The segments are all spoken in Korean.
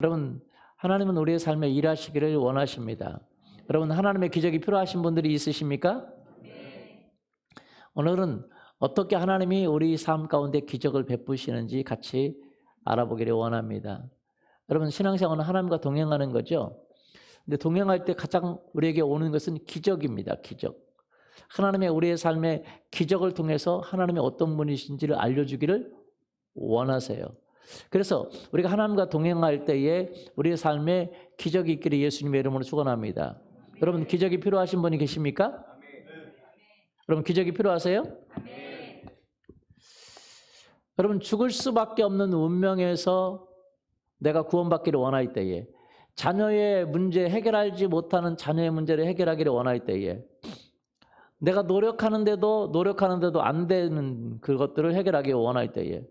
여러분, 하나님은 우리의 삶에 일하시기를 원하십니다. 여러분, 하나님의 기적이 필요하신 분들이 있으십니까? 오늘은 어떻게 하나님이 우리 삶 가운데 기적을 베푸시는지 같이 알아보기를 원합니다. 여러분, 신앙생활은 하나님과 동행하는 거죠. 근데 동행할 때 가장 우리에게 오는 것은 기적입니다. 기적. 하나님의 우리의 삶의 기적을 통해서 하나님의 어떤 분이신지를 알려주기를 원하세요. 그래서 우리가 하나님과 동행할 때에 우리의 삶에 기적이 있기를 예수님의 이름으로 축원합니다. 여러분, 기적이 필요하신 분이 계십니까? 여러분, 기적이 필요하세요? 여러분, 죽을 수밖에 없는 운명에서 내가 구원받기를 원할 때에, 자녀의 문제 해결하지 못하는 자녀의 문제를 해결하기를 원할 때에, 내가 노력하는데도 안 되는 그것들을 해결하기 원할 때에,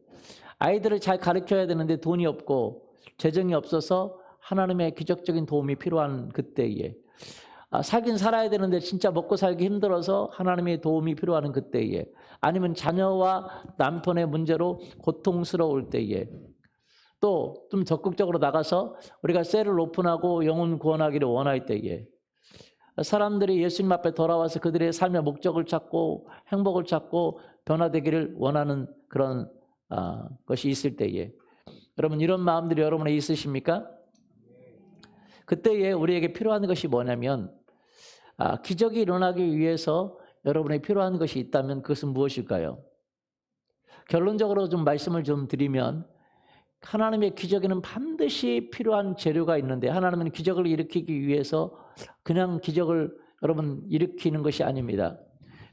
아이들을 잘 가르쳐야 되는데 돈이 없고 재정이 없어서 하나님의 기적적인 도움이 필요한 그때에, 살긴 살아야 되는데 진짜 먹고 살기 힘들어서 하나님의 도움이 필요한 그때에, 아니면 자녀와 남편의 문제로 고통스러울 때에, 또 좀 적극적으로 나가서 우리가 셀을 오픈하고 영혼 구원하기를 원할 때에, 사람들이 예수님 앞에 돌아와서 그들의 삶의 목적을 찾고 행복을 찾고 변화되기를 원하는 그런 것이 있을 때에, 여러분, 이런 마음들이 여러분에 있으십니까? 그때에 우리에게 필요한 것이 뭐냐면, 기적이 일어나기 위해서 여러분에게 필요한 것이 있다면 그것은 무엇일까요? 결론적으로 좀 말씀을 좀 드리면, 하나님의 기적에는 반드시 필요한 재료가 있는데, 하나님은 기적을 일으키기 위해서 그냥 기적을 여러분 일으키는 것이 아닙니다.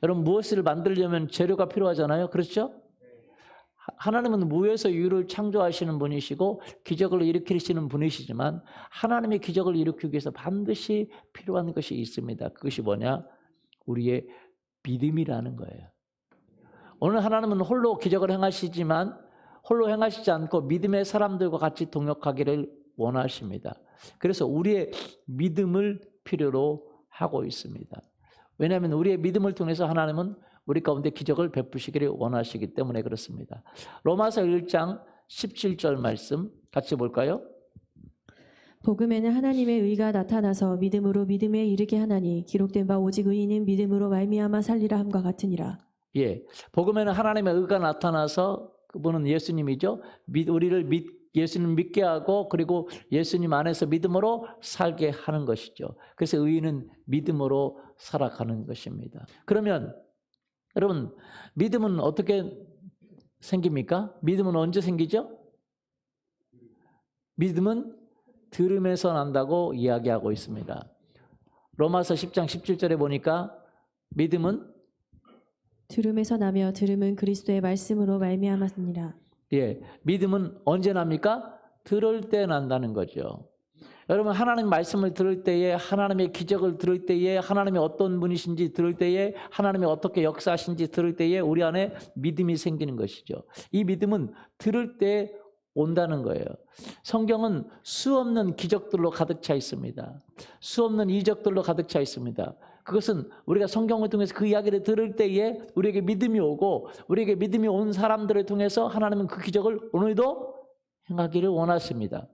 여러분, 무엇을 만들려면 재료가 필요하잖아요. 그렇죠? 하나님은 무에서 유를 창조하시는 분이시고 기적을 일으키시는 분이시지만, 하나님의 기적을 일으키기 위해서 반드시 필요한 것이 있습니다. 그것이 뭐냐? 우리의 믿음이라는 거예요. 오늘 하나님은 홀로 기적을 행하시지만 홀로 행하시지 않고 믿음의 사람들과 같이 동역하기를 원하십니다. 그래서 우리의 믿음을 필요로 하고 있습니다. 왜냐하면 우리의 믿음을 통해서 하나님은 우리 가운데 기적을 베푸시기를 원하시기 때문에 그렇습니다. 로마서 1장 17절 말씀 같이 볼까요? 복음에는 하나님의 의가 나타나서 믿음으로 믿음에 이르게 하나니 기록된 바 오직 의인은 믿음으로 말미암아 살리라 함과 같으니라. 예, 복음에는 하나님의 의가 나타나서, 그분은 예수님이죠. 예수님 믿게 하고, 그리고 예수님 안에서 믿음으로 살게 하는 것이죠. 그래서 의인은 믿음으로 살아가는 것입니다. 그러면 여러분, 믿음은 어떻게 생깁니까? 믿음은 언제 생기죠? 믿음은 들음에서 난다고 이야기하고 있습니다. 로마서 10장 17절에 보니까 믿음은 들음에서 나며 들음은 그리스도의 말씀으로 말미암았느니라. 예, 믿음은 언제 납니까? 들을 때 난다는 거죠. 여러분, 하나님 말씀을 들을 때에, 하나님의 기적을 들을 때에, 하나님이 어떤 분이신지 들을 때에, 하나님이 어떻게 역사하신지 들을 때에 우리 안에 믿음이 생기는 것이죠. 이 믿음은 들을 때 온다는 거예요. 성경은 수없는 기적들로 가득 차 있습니다. 수없는 이적들로 가득 차 있습니다. 그것은 우리가 성경을 통해서 그 이야기를 들을 때에 우리에게 믿음이 오고, 우리에게 믿음이 온 사람들을 통해서 하나님은 그 기적을 오늘도 행하기를 원하십니다.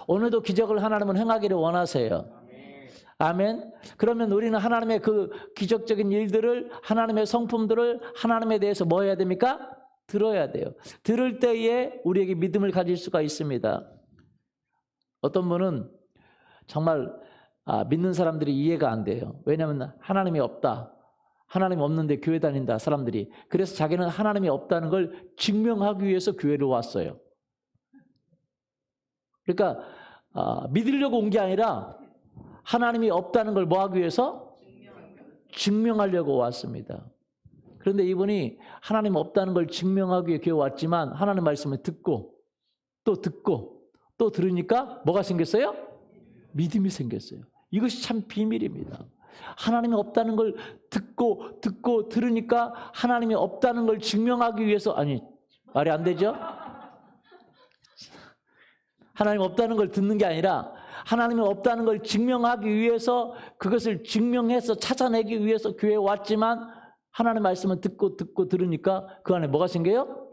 오늘도 기적을 하나님은 행하기를 원하세요. 아멘. 그러면 우리는 하나님의 그 기적적인 일들을, 하나님의 성품들을, 하나님에 대해서 뭐 해야 됩니까? 들어야 돼요. 들을 때에 우리에게 믿음을 가질 수가 있습니다. 어떤 분은 정말 믿는 사람들이 이해가 안 돼요. 왜냐하면 하나님이 없다. 하나님 없는데 교회 다닌다, 사람들이. 그래서 자기는 하나님이 없다는 걸 증명하기 위해서 교회를 왔어요. 그러니까 믿으려고 온 게 아니라 하나님이 없다는 걸 뭐 하기 위해서? 증명하려고 왔습니다. 그런데 이분이 하나님 없다는 걸 증명하기 위해 교회 왔지만, 하나님 말씀을 듣고 또 들으니까 뭐가 생겼어요? 믿음이 생겼어요. 이것이 참 비밀입니다. 하나님이 없다는 걸 듣고 들으니까 하나님이 없다는 걸 증명하기 위해서, 아니, 말이 안 되죠? 하나님 없다는 걸 듣는 게 아니라 하나님이 없다는 걸 증명하기 위해서, 그것을 증명해서 찾아내기 위해서 교회에 왔지만, 하나님의 말씀을 듣고 들으니까 그 안에 뭐가 생겨요?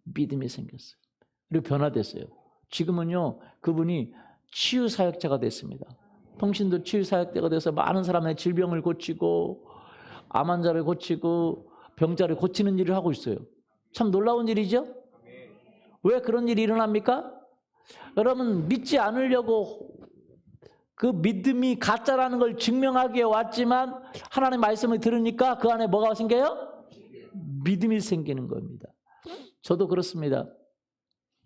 믿음이 생겼어요. 그리고 변화됐어요. 지금은요, 그분이 치유사역자가 됐습니다. 통신도 치유사역자가 돼서 많은 사람의 질병을 고치고 암 환자를 고치고 병자를 고치는 일을 하고 있어요. 참 놀라운 일이죠? 왜 그런 일이 일어납니까? 여러분, 믿지 않으려고 그 믿음이 가짜라는 걸 증명하기 위해 왔지만 하나님의 말씀을 들으니까 그 안에 뭐가 생겨요? 믿음이 생기는 겁니다. 저도 그렇습니다.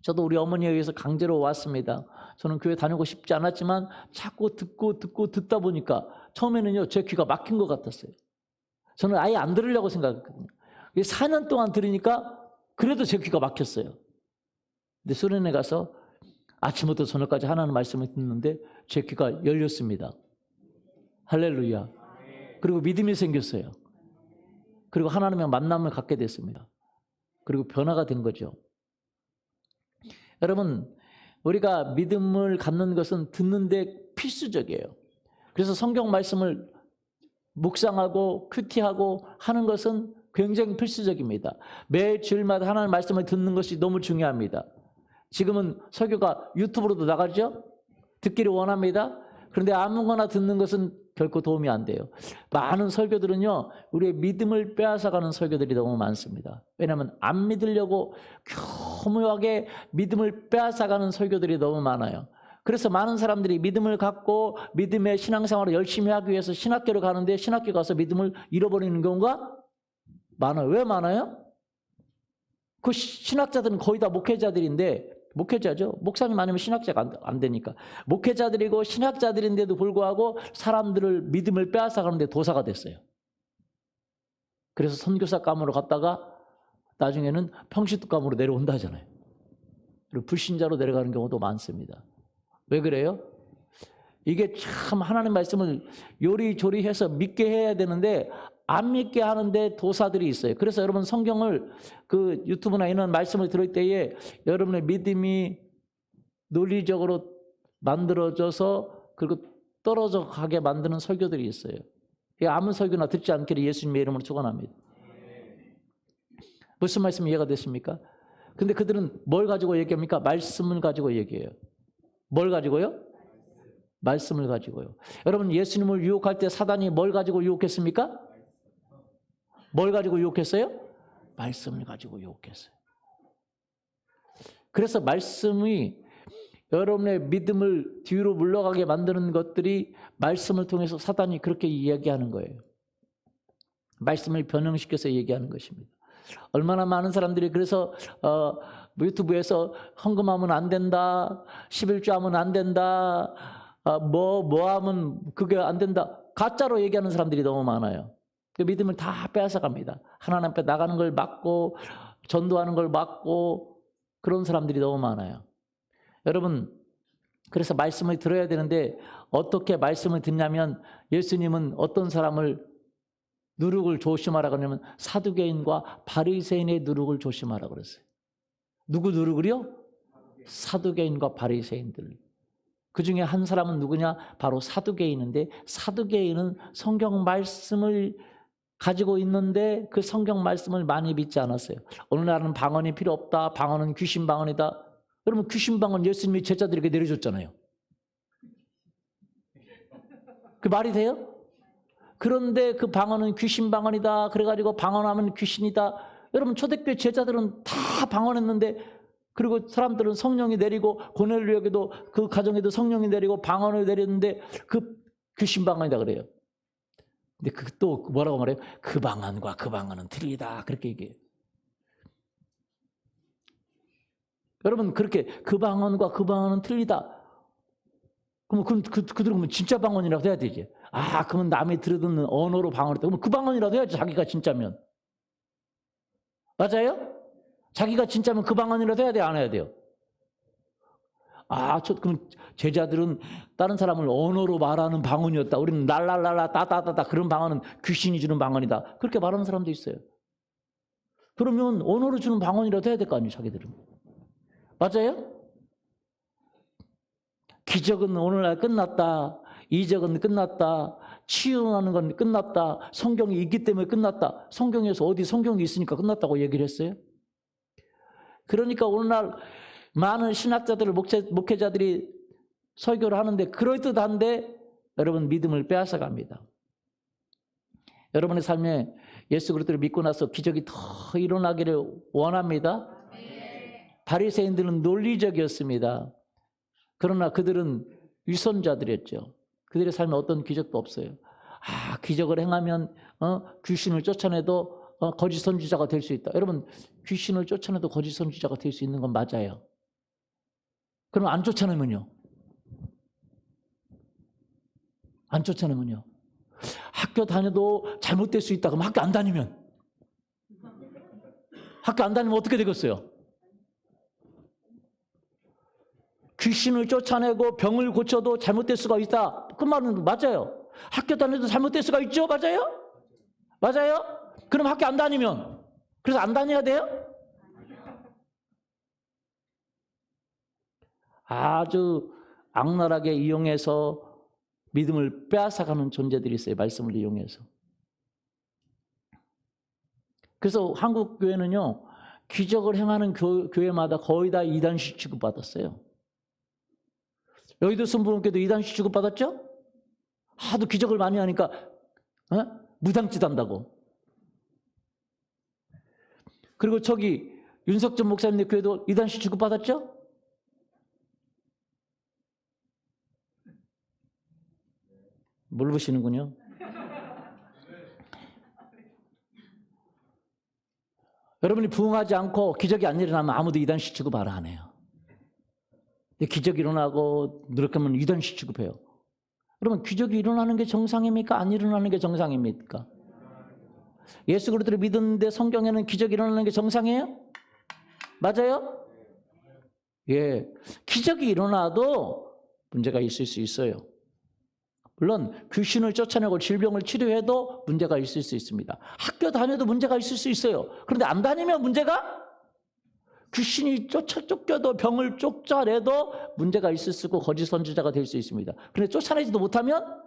저도 우리 어머니에 의해서 강제로 왔습니다. 저는 교회 다니고 싶지 않았지만 자꾸 듣다 보니까 처음에는요, 제 귀가 막힌 것 같았어요. 저는 아예 안 들으려고 생각했거든요. 4년 동안 들으니까 그래도 제 귀가 막혔어요. 근데 수련회 가서 아침부터 저녁까지 하나님 말씀을 듣는데 제 귀가 열렸습니다. 할렐루야. 그리고 믿음이 생겼어요. 그리고 하나님의 만남을 갖게 됐습니다. 그리고 변화가 된 거죠. 여러분, 우리가 믿음을 갖는 것은 듣는데 필수적이에요. 그래서 성경 말씀을 묵상하고 큐티하고 하는 것은 굉장히 필수적입니다. 매 주일마다 하나님의 말씀을 듣는 것이 너무 중요합니다. 지금은 설교가 유튜브로도 나가죠? 듣기를 원합니다. 그런데 아무거나 듣는 것은 결코 도움이 안 돼요. 많은 설교들은요, 우리의 믿음을 빼앗아가는 설교들이 너무 많습니다. 왜냐하면 안 믿으려고 교묘하게 믿음을 빼앗아가는 설교들이 너무 많아요. 그래서 많은 사람들이 믿음을 갖고 믿음의 신앙생활을 열심히 하기 위해서 신학교를 가는데 신학교 가서 믿음을 잃어버리는 경우가 많아요. 왜 많아요? 그 신학자들은 거의 다 목회자들인데, 목회자죠. 목사님 아니면 신학자가 안 되니까. 목회자들이고 신학자들인데도 불구하고 사람들을 믿음을 빼앗아가는데 도사가 됐어요. 그래서 선교사감으로 갔다가 나중에는 평신도감으로 내려온다 하잖아요. 그리고 불신자로 내려가는 경우도 많습니다. 왜 그래요? 이게 참 하나님 말씀을 요리조리해서 믿게 해야 되는데 안 믿게 하는데 도사들이 있어요. 그래서 여러분 성경을 그 유튜브나 이런 말씀을 들을 때에 여러분의 믿음이 논리적으로 만들어져서 그리고 떨어져 가게 만드는 설교들이 있어요. 아무 설교나 듣지 않기를 예수님의 이름으로 축원합니다. 무슨 말씀 이해가 됐습니까? 근데 그들은 뭘 가지고 얘기합니까? 말씀을 가지고 얘기해요. 뭘 가지고요? 말씀을 가지고요. 여러분 예수님을 유혹할 때 사단이 뭘 가지고 유혹했습니까? 뭘 가지고 유혹했어요? 말씀을 가지고 유혹했어요. 그래서 말씀이 여러분의 믿음을 뒤로 물러가게 만드는 것들이 말씀을 통해서 사단이 그렇게 이야기하는 거예요. 말씀을 변형시켜서 얘기하는 것입니다. 얼마나 많은 사람들이 그래서 유튜브에서 헌금하면 안 된다, 11조 하면 안 된다, 뭐 하면 그게 안 된다, 가짜로 얘기하는 사람들이 너무 많아요. 그 믿음을 다 빼앗아갑니다. 하나님 앞에 나가는 걸 막고 전도하는 걸 막고 그런 사람들이 너무 많아요. 여러분 그래서 말씀을 들어야 되는데 어떻게 말씀을 듣냐면 예수님은 어떤 사람을 누룩을 조심하라고 하냐면 사두개인과 바리새인의 누룩을 조심하라고 그랬어요. 누구 누룩을요? 사두개인과 바리새인들. 그 중에 한 사람은 누구냐? 바로 사두개인인데 사두개인은 성경 말씀을 가지고 있는데 그 성경 말씀을 많이 믿지 않았어요. 오늘날은 방언이 필요 없다. 방언은 귀신 방언이다. 여러분 귀신 방언 예수님이 제자들에게 내려줬잖아요. 그 말이 돼요? 그런데 그 방언은 귀신 방언이다. 그래가지고 방언하면 귀신이다. 여러분 초대교회 제자들은 다 방언했는데 그리고 사람들은 성령이 내리고 고넬료에게도 그 가정에도 성령이 내리고 방언을 내렸는데 그 귀신 방언이다 그래요. 근데 그 또 뭐라고 말해요? 그 방언과 그 방언은 틀리다. 그렇게 얘기해요. 여러분 그렇게 그 방언과 그 방언은 틀리다. 그럼 그들은 진짜 방언이라고 해야 되지. 그러면 남이 들어듣는 언어로 방언을 했다. 그럼 그 방언이라도 해야지 자기가 진짜면. 맞아요? 자기가 진짜면 그 방언이라도 해야 돼요? 안 해야 돼요? 그럼 제자들은 다른 사람을 언어로 말하는 방언이었다. 우리는 랄랄랄라 따따따따 그런 방언은 귀신이 주는 방언이다. 그렇게 말하는 사람도 있어요. 그러면 언어로 주는 방언이라도 해야 될 거 아니에요, 자기들은. 맞아요? 기적은 오늘날 끝났다. 이적은 끝났다. 치유하는 건 끝났다. 성경이 있기 때문에 끝났다. 성경에서 어디 성경이 있으니까 끝났다고 얘기를 했어요? 그러니까 오늘날 많은 신학자들, 목회자들이 설교를 하는데 그럴듯한데 여러분 믿음을 빼앗아 갑니다. 여러분의 삶에 예수 그리스도를 믿고 나서 기적이 더 일어나기를 원합니다. 바리새인들은 논리적이었습니다. 그러나 그들은 위선자들이었죠. 그들의 삶에 어떤 기적도 없어요. 기적을 행하면 귀신을 쫓아내도 거짓 선지자가 될 수 있다. 여러분, 귀신을 쫓아내도 거짓 선지자가 될 수 있는 건 맞아요. 그럼 안 쫓아내면요? 안 쫓아내면요? 학교 다녀도 잘못될 수 있다. 그럼 학교 안 다니면? 학교 안 다니면 어떻게 되겠어요? 귀신을 쫓아내고 병을 고쳐도 잘못될 수가 있다. 그 말은 맞아요. 학교 다녀도 잘못될 수가 있죠? 맞아요? 맞아요? 그럼 학교 안 다니면? 그래서 안 다녀야 돼요? 아주 악랄하게 이용해서 믿음을 빼앗아가는 존재들이 있어요. 말씀을 이용해서. 그래서 한국 교회는요. 기적을 행하는 교회마다 거의 다 이단식 취급받았어요. 여의도 순복음교회도 이단식 취급받았죠? 하도 기적을 많이 하니까 무당짓 한다고. 그리고 저기 윤석준 목사님 교회도 이단식 취급받았죠? 모르시는군요. 여러분이 부응하지 않고 기적이 안 일어나면 아무도 이단식 취급 안 해요. 근데 기적이 일어나고 노력하면 이단식 취급해요. 여러분 기적이 일어나는 게 정상입니까? 안 일어나는 게 정상입니까? 예수 그리스도를 믿었는데 성경에는 기적이 일어나는 게 정상이에요? 맞아요? 예, 기적이 일어나도 문제가 있을 수 있어요. 물론 귀신을 쫓아내고 질병을 치료해도 문제가 있을 수 있습니다. 학교 다녀도 문제가 있을 수 있어요. 그런데 안 다니면 문제가? 귀신이 쫓겨도 병을 쫓아내도 문제가 있을 수 있고 거짓 선지자가 될 수 있습니다. 그런데 쫓아내지도 못하면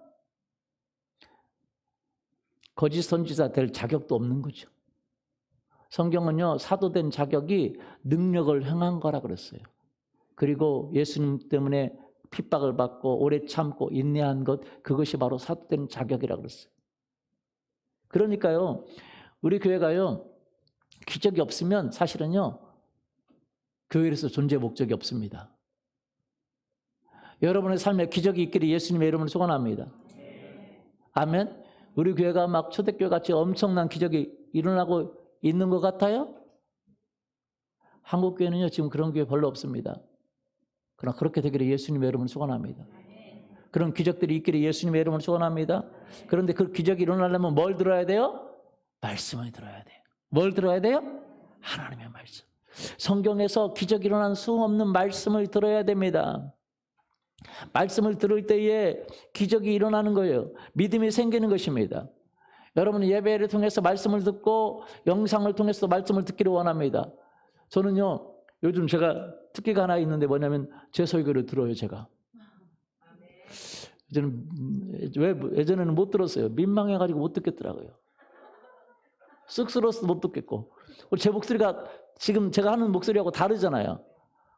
거짓 선지자 될 자격도 없는 거죠. 성경은요, 사도된 자격이 능력을 행한 거라 그랬어요. 그리고 예수님 때문에 핍박을 받고 오래 참고 인내한 것, 그것이 바로 사도된 자격이라 그랬어요. 그러니까요, 우리 교회가요, 기적이 없으면 사실은요, 교회에서 존재 목적이 없습니다. 여러분의 삶에 기적이 있기를 예수님의 이름으로 소원합니다. 아멘. 우리 교회가 막 초대교회 같이 엄청난 기적이 일어나고 있는 것 같아요? 한국 교회는요, 지금 그런 교회 별로 없습니다. 그러나 그렇게 되기를 예수님의 이름으로 소원합니다. 그런 기적들이 있기를 예수님의 이름으로 소원합니다. 그런데 그 기적이 일어나려면 뭘 들어야 돼요? 말씀을 들어야 돼요. 뭘 들어야 돼요? 하나님의 말씀. 성경에서 기적이 일어나는 수없는 말씀을 들어야 됩니다. 말씀을 들을 때에 기적이 일어나는 거예요. 믿음이 생기는 것입니다. 여러분은 예배를 통해서 말씀을 듣고 영상을 통해서 말씀을 듣기를 원합니다. 저는요, 요즘 제가 특기가 하나 있는데 뭐냐면 제 설교를 들어요, 제가. 예전에는 못 들었어요. 민망해가지고 못 듣겠더라고요. 쑥스러워서 못 듣겠고. 제 목소리가 지금 제가 하는 목소리하고 다르잖아요.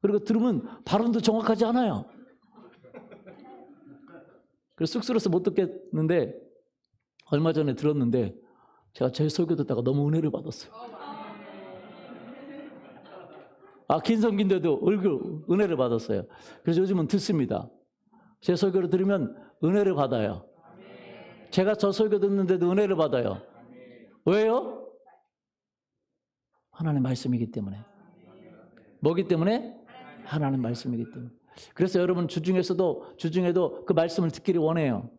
그리고 들으면 발음도 정확하지 않아요. 그래서 쑥스러워서 못 듣겠는데 얼마 전에 들었는데 제가 제 설교 듣다가 너무 은혜를 받았어요. 긴성긴데도 은혜를 받았어요. 그래서 요즘은 듣습니다. 제 설교를 들으면 은혜를 받아요. 제가 저 설교 듣는데도 은혜를 받아요. 왜요? 하나님의 말씀이기 때문에. 뭐기 때문에? 하나님의 말씀이기 때문에. 그래서 여러분 주중에도 그 말씀을 듣기를 원해요.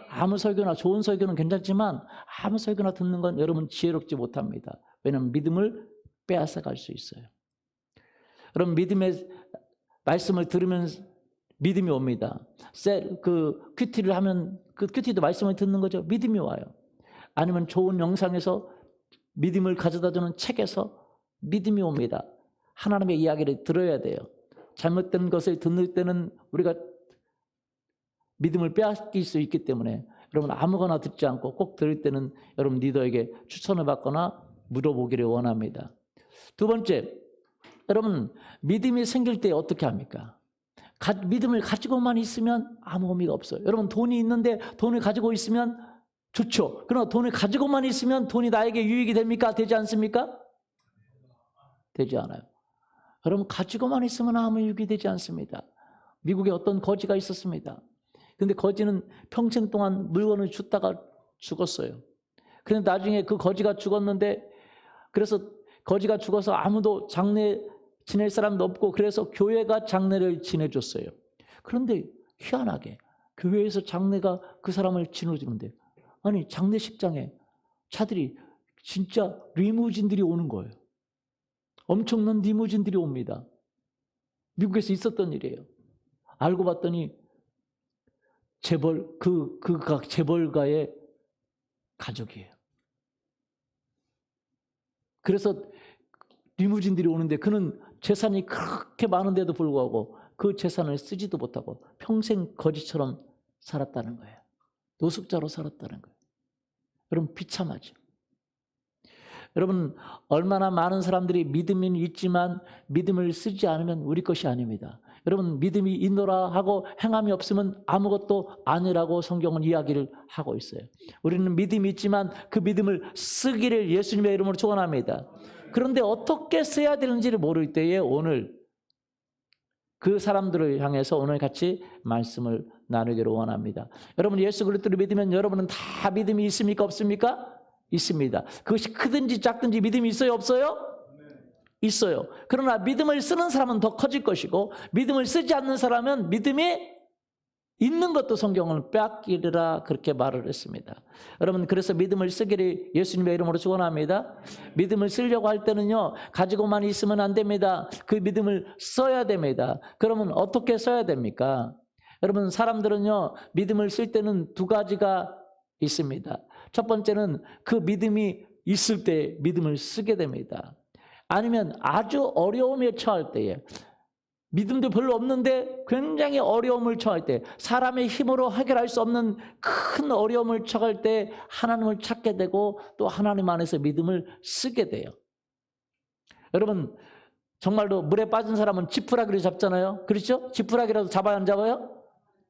아무 설교나 좋은 설교는 괜찮지만 아무 설교나 듣는 건 여러분 지혜롭지 못합니다. 왜냐하면 믿음을 빼앗아 갈 수 있어요. 여러분 믿음의 말씀을 들으면 믿음이 옵니다. 그 큐티를 하면 그 큐티도 말씀을 듣는 거죠. 믿음이 와요. 아니면 좋은 영상에서 믿음을 가져다주는 책에서 믿음이 옵니다. 하나님의 이야기를 들어야 돼요. 잘못된 것을 듣는 때는 우리가 믿음을 빼앗길 수 있기 때문에 여러분 아무거나 듣지 않고 꼭 들을 때는 여러분 리더에게 추천을 받거나 물어보기를 원합니다. 두 번째, 여러분, 믿음이 생길 때 어떻게 합니까? 믿음을 가지고만 있으면 아무 의미가 없어요. 여러분, 돈이 있는데 돈을 가지고 있으면 좋죠. 그러나 돈을 가지고만 있으면 돈이 나에게 유익이 됩니까? 되지 않습니까? 되지 않아요. 여러분, 가지고만 있으면 아무 유익이 되지 않습니다. 미국에 어떤 거지가 있었습니다. 근데 거지는 평생 동안 물건을 줬다가 죽었어요. 그런데 나중에 그 거지가 죽었는데, 그래서 거지가 죽어서 아무도 장례 지낼 사람도 없고, 그래서 교회가 장례를 지내줬어요. 그런데 희한하게 교회에서 장례가 그 사람을 지내주는데, 아니 장례식장에 차들이 진짜 리무진들이 오는 거예요. 엄청난 리무진들이 옵니다. 미국에서 있었던 일이에요. 알고 봤더니 재벌가의 가족이에요. 그래서 리무진들이 오는데 그는 재산이 그렇게 많은데도 불구하고 그 재산을 쓰지도 못하고 평생 거지처럼 살았다는 거예요. 노숙자로 살았다는 거예요. 여러분, 비참하죠. 여러분, 얼마나 많은 사람들이 믿음이 있지만 믿음을 쓰지 않으면 우리 것이 아닙니다. 여러분, 믿음이 있노라 하고 행함이 없으면 아무것도 아니라고 성경은 이야기를 하고 있어요. 우리는 믿음이 있지만 그 믿음을 쓰기를 예수님의 이름으로 축원합니다. 그런데 어떻게 써야 되는지를 모를 때에 오늘 그 사람들을 향해서 오늘 같이 말씀을 나누기를 원합니다. 여러분, 예수 그리스도를 믿으면 여러분은 다 믿음이 있습니까? 없습니까? 있습니다. 그것이 크든지 작든지 믿음이 있어요? 없어요? 있어요. 그러나 믿음을 쓰는 사람은 더 커질 것이고 믿음을 쓰지 않는 사람은 믿음이 있는 것도 성경은 빼앗기리라 그렇게 말을 했습니다. 여러분, 그래서 믿음을 쓰기를 예수님의 이름으로 축원합니다. 믿음을 쓰려고 할 때는요, 가지고만 있으면 안 됩니다. 그 믿음을 써야 됩니다. 그러면 어떻게 써야 됩니까? 여러분, 사람들은요, 믿음을 쓸 때는 두 가지가 있습니다. 첫 번째는 그 믿음이 있을 때 믿음을 쓰게 됩니다. 아니면 아주 어려움에 처할 때에, 믿음도 별로 없는데 굉장히 어려움을 처할 때, 사람의 힘으로 해결할 수 없는 큰 어려움을 처할 때 하나님을 찾게 되고 또 하나님 안에서 믿음을 쓰게 돼요. 여러분, 정말로 물에 빠진 사람은 지푸라기를 잡잖아요. 그렇죠? 지푸라기라도 잡아야 안 잡아요?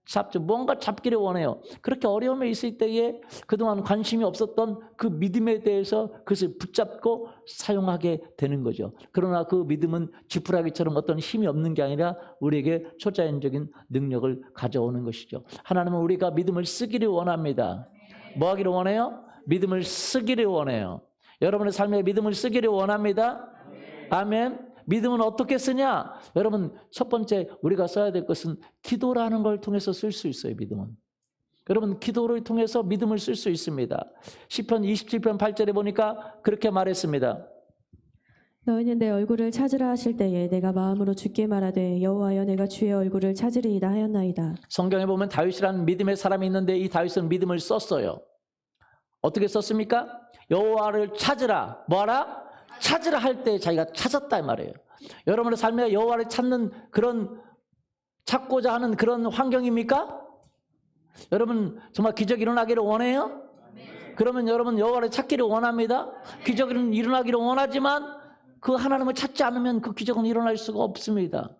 잡죠. 뭔가 잡기를 원해요. 그렇게 어려움에 있을 때에 그동안 관심이 없었던 그 믿음에 대해서 그것을 붙잡고 사용하게 되는 거죠. 그러나 그 믿음은 지푸라기처럼 어떤 힘이 없는 게 아니라 우리에게 초자연적인 능력을 가져오는 것이죠. 하나님은 우리가 믿음을 쓰기를 원합니다. 뭐 하기를 원해요? 믿음을 쓰기를 원해요. 여러분의 삶에 믿음을 쓰기를 원합니다. 아멘. 믿음은 어떻게 쓰냐? 여러분, 첫 번째 우리가 써야 될 것은 기도라는 걸 통해서 쓸 수 있어요. 믿음은. 여러분, 기도를 통해서 믿음을 쓸 수 있습니다. 시편 27편 8절에 보니까 그렇게 말했습니다. 너희는 내 얼굴을 찾으라 하실 때에 내가 마음으로 주께 말하되 여호와여 내가 주의 얼굴을 찾으리이다 하였나이다. 성경에 보면 다윗이라는 믿음의 사람이 있는데 이 다윗은 믿음을 썼어요. 어떻게 썼습니까? 여호와를 찾으라. 뭐하라? 찾으라 할 때 자기가 찾았다 이 말이에요. 여러분의 삶에 여호와를 찾는 그런, 찾고자 하는 그런 환경입니까? 여러분, 정말 기적이 일어나기를 원해요? 그러면 여러분 여호와를 찾기를 원합니다. 기적은 일어나기를 원하지만 그 하나님을 찾지 않으면 그 기적은 일어날 수가 없습니다.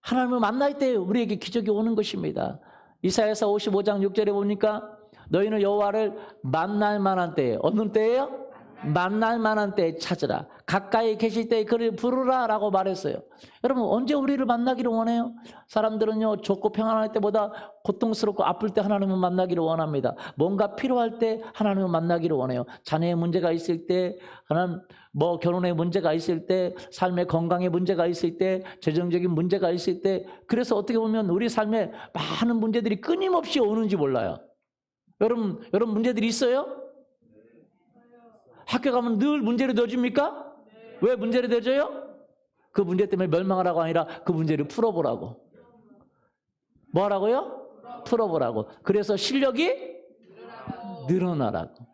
하나님을 만날 때 우리에게 기적이 오는 것입니다. 이사야서 55장 6절에 보니까 너희는 여호와를 만날 만한 때에, 어느 때예요? 만날 만한 때에 찾으라. 가까이 계실 때에 그를 부르라 라고 말했어요. 여러분, 언제 우리를 만나기를 원해요? 사람들은요, 좋고 평안할 때보다 고통스럽고 아플 때 하나님을 만나기를 원합니다. 뭔가 필요할 때 하나님을 만나기를 원해요. 자녀의 문제가 있을 때, 하나님, 결혼의 문제가 있을 때, 삶의 건강의 문제가 있을 때, 재정적인 문제가 있을 때, 그래서 어떻게 보면 우리 삶에 많은 문제들이 끊임없이 오는지 몰라요. 여러분 문제들이 있어요? 학교 가면 늘 문제를 넣어줍니까? 왜 문제를 넣어줘요? 그 문제 때문에 멸망하라고 아니라 그 문제를 풀어보라고. 뭐 하라고요? 풀어보라고. 그래서 실력이 늘어나라고.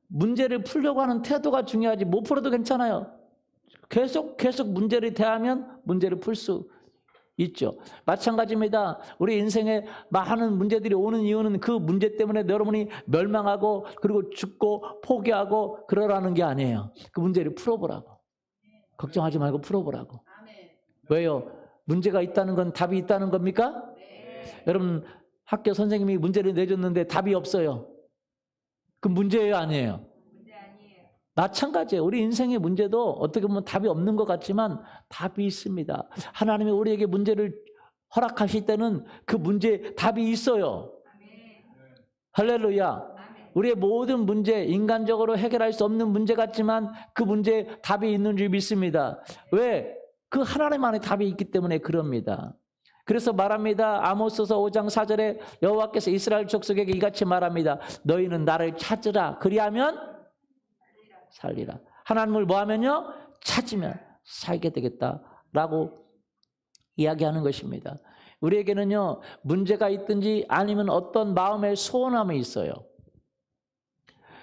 문제를 풀려고 하는 태도가 중요하지, 못 풀어도 괜찮아요. 계속 문제를 대하면 문제를 풀 수 있죠. 마찬가지입니다. 우리 인생에 많은 문제들이 오는 이유는 그 문제 때문에 여러분이 멸망하고 그리고 죽고 포기하고 그러라는 게 아니에요. 그 문제를 풀어보라고. 걱정하지 말고 풀어보라고. 왜요? 문제가 있다는 건 답이 있다는 겁니까? 여러분 학교 선생님이 문제를 내줬는데 답이 없어요. 그 문제예요, 아니에요? 마찬가지예요. 우리 인생의 문제도 어떻게 보면 답이 없는 것 같지만 답이 있습니다. 하나님이 우리에게 문제를 허락하실 때는 그 문제에 답이 있어요. 할렐루야. 우리의 모든 문제, 인간적으로 해결할 수 없는 문제 같지만 그 문제에 답이 있는 줄 믿습니다. 왜? 그 하나님 안에 답이 있기 때문에 그럽니다. 그래서 말합니다. 아모스서 5장 4절에 여호와께서 이스라엘 족속에게 이같이 말합니다. 너희는 나를 찾으라. 그리하면 살리라. 하나님을 뭐하면요? 찾으면 살게 되겠다라고 이야기하는 것입니다. 우리에게는요, 문제가 있든지 아니면 어떤 마음의 소원함이 있어요.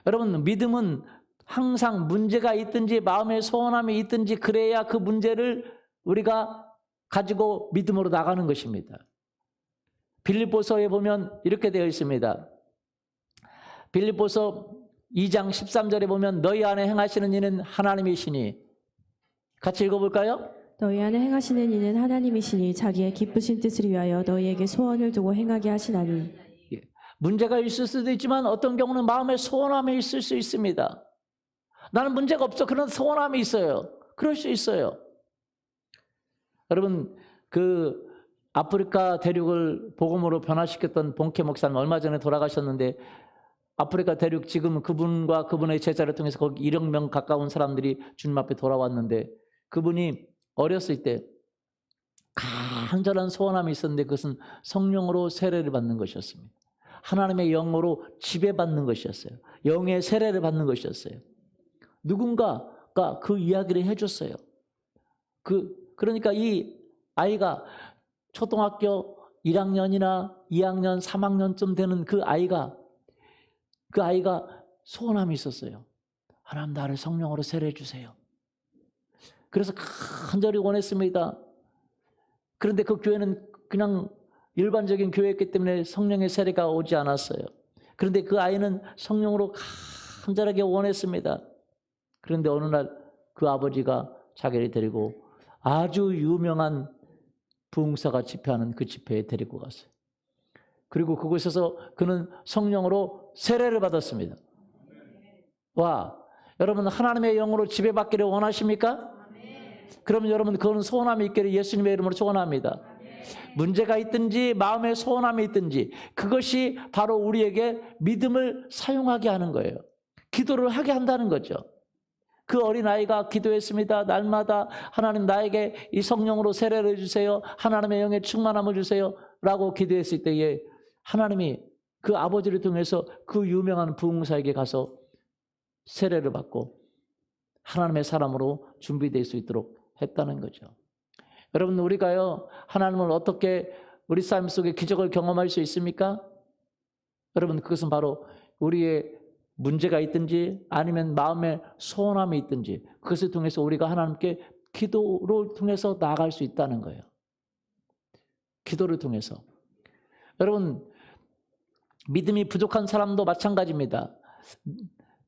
여러분, 믿음은 항상 문제가 있든지 마음의 소원함이 있든지 그래야 그 문제를 우리가 가지고 믿음으로 나가는 것입니다. 빌립보서에 보면 이렇게 되어 있습니다. 빌립보서 2장 13절에 보면 너희 안에 행하시는 이는 하나님이시니, 같이 읽어볼까요? 너희 안에 행하시는 이는 하나님이시니 자기의 기쁘신 뜻을 위하여 너희에게 소원을 두고 행하게 하시나니. 문제가 있을 수도 있지만 어떤 경우는 마음의 소원함이 있을 수 있습니다. 나는 문제가 없어. 그런 소원함이 있어요. 그럴 수 있어요. 여러분, 그 아프리카 대륙을 복음으로 변화시켰던 본케 목사님 얼마 전에 돌아가셨는데, 아프리카 대륙 지금 그분과 그분의 제자를 통해서 거기 1억 명 가까운 사람들이 주님 앞에 돌아왔는데, 그분이 어렸을 때 간절한 소원함이 있었는데 그것은 성령으로 세례를 받는 것이었습니다. 하나님의 영으로 지배받는 것이었어요. 영의 세례를 받는 것이었어요. 누군가가 그 이야기를 해줬어요. 그러니까 이 아이가 초등학교 1학년이나 2학년, 3학년쯤 되는 그 아이가 소원함이 있었어요. 하나님 나를 성령으로 세례해 주세요. 그래서 간절히 원했습니다. 그런데 그 교회는 그냥 일반적인 교회였기 때문에 성령의 세례가 오지 않았어요. 그런데 그 아이는 성령으로 간절하게 원했습니다. 그런데 어느 날 그 아버지가 자기를 데리고 아주 유명한 부흥사가 집회하는 그 집회에 데리고 갔어요. 그리고 그곳에서 그는 성령으로 세례를 받았습니다. 와, 여러분 하나님의 영으로 지배받기를 원하십니까? 그러면 여러분 그거는 소원함이 있기를 예수님의 이름으로 소원합니다. 문제가 있든지 마음의 소원함이 있든지 그것이 바로 우리에게 믿음을 사용하게 하는 거예요. 기도를 하게 한다는 거죠. 그 어린아이가 기도했습니다. 날마다 하나님 나에게 이 성령으로 세례를 해주세요. 하나님의 영에 충만함을 주세요. 라고 기도했을 때에 하나님이 그 아버지를 통해서 그 유명한 부흥사에게 가서 세례를 받고 하나님의 사람으로 준비될 수 있도록 했다는 거죠. 여러분 우리가요 하나님을 어떻게 우리 삶 속에 기적을 경험할 수 있습니까? 여러분 그것은 바로 우리의 문제가 있든지 아니면 마음에 소원함이 있든지 그것을 통해서 우리가 하나님께 기도를 통해서 나아갈 수 있다는 거예요. 기도를 통해서. 여러분 믿음이 부족한 사람도 마찬가지입니다.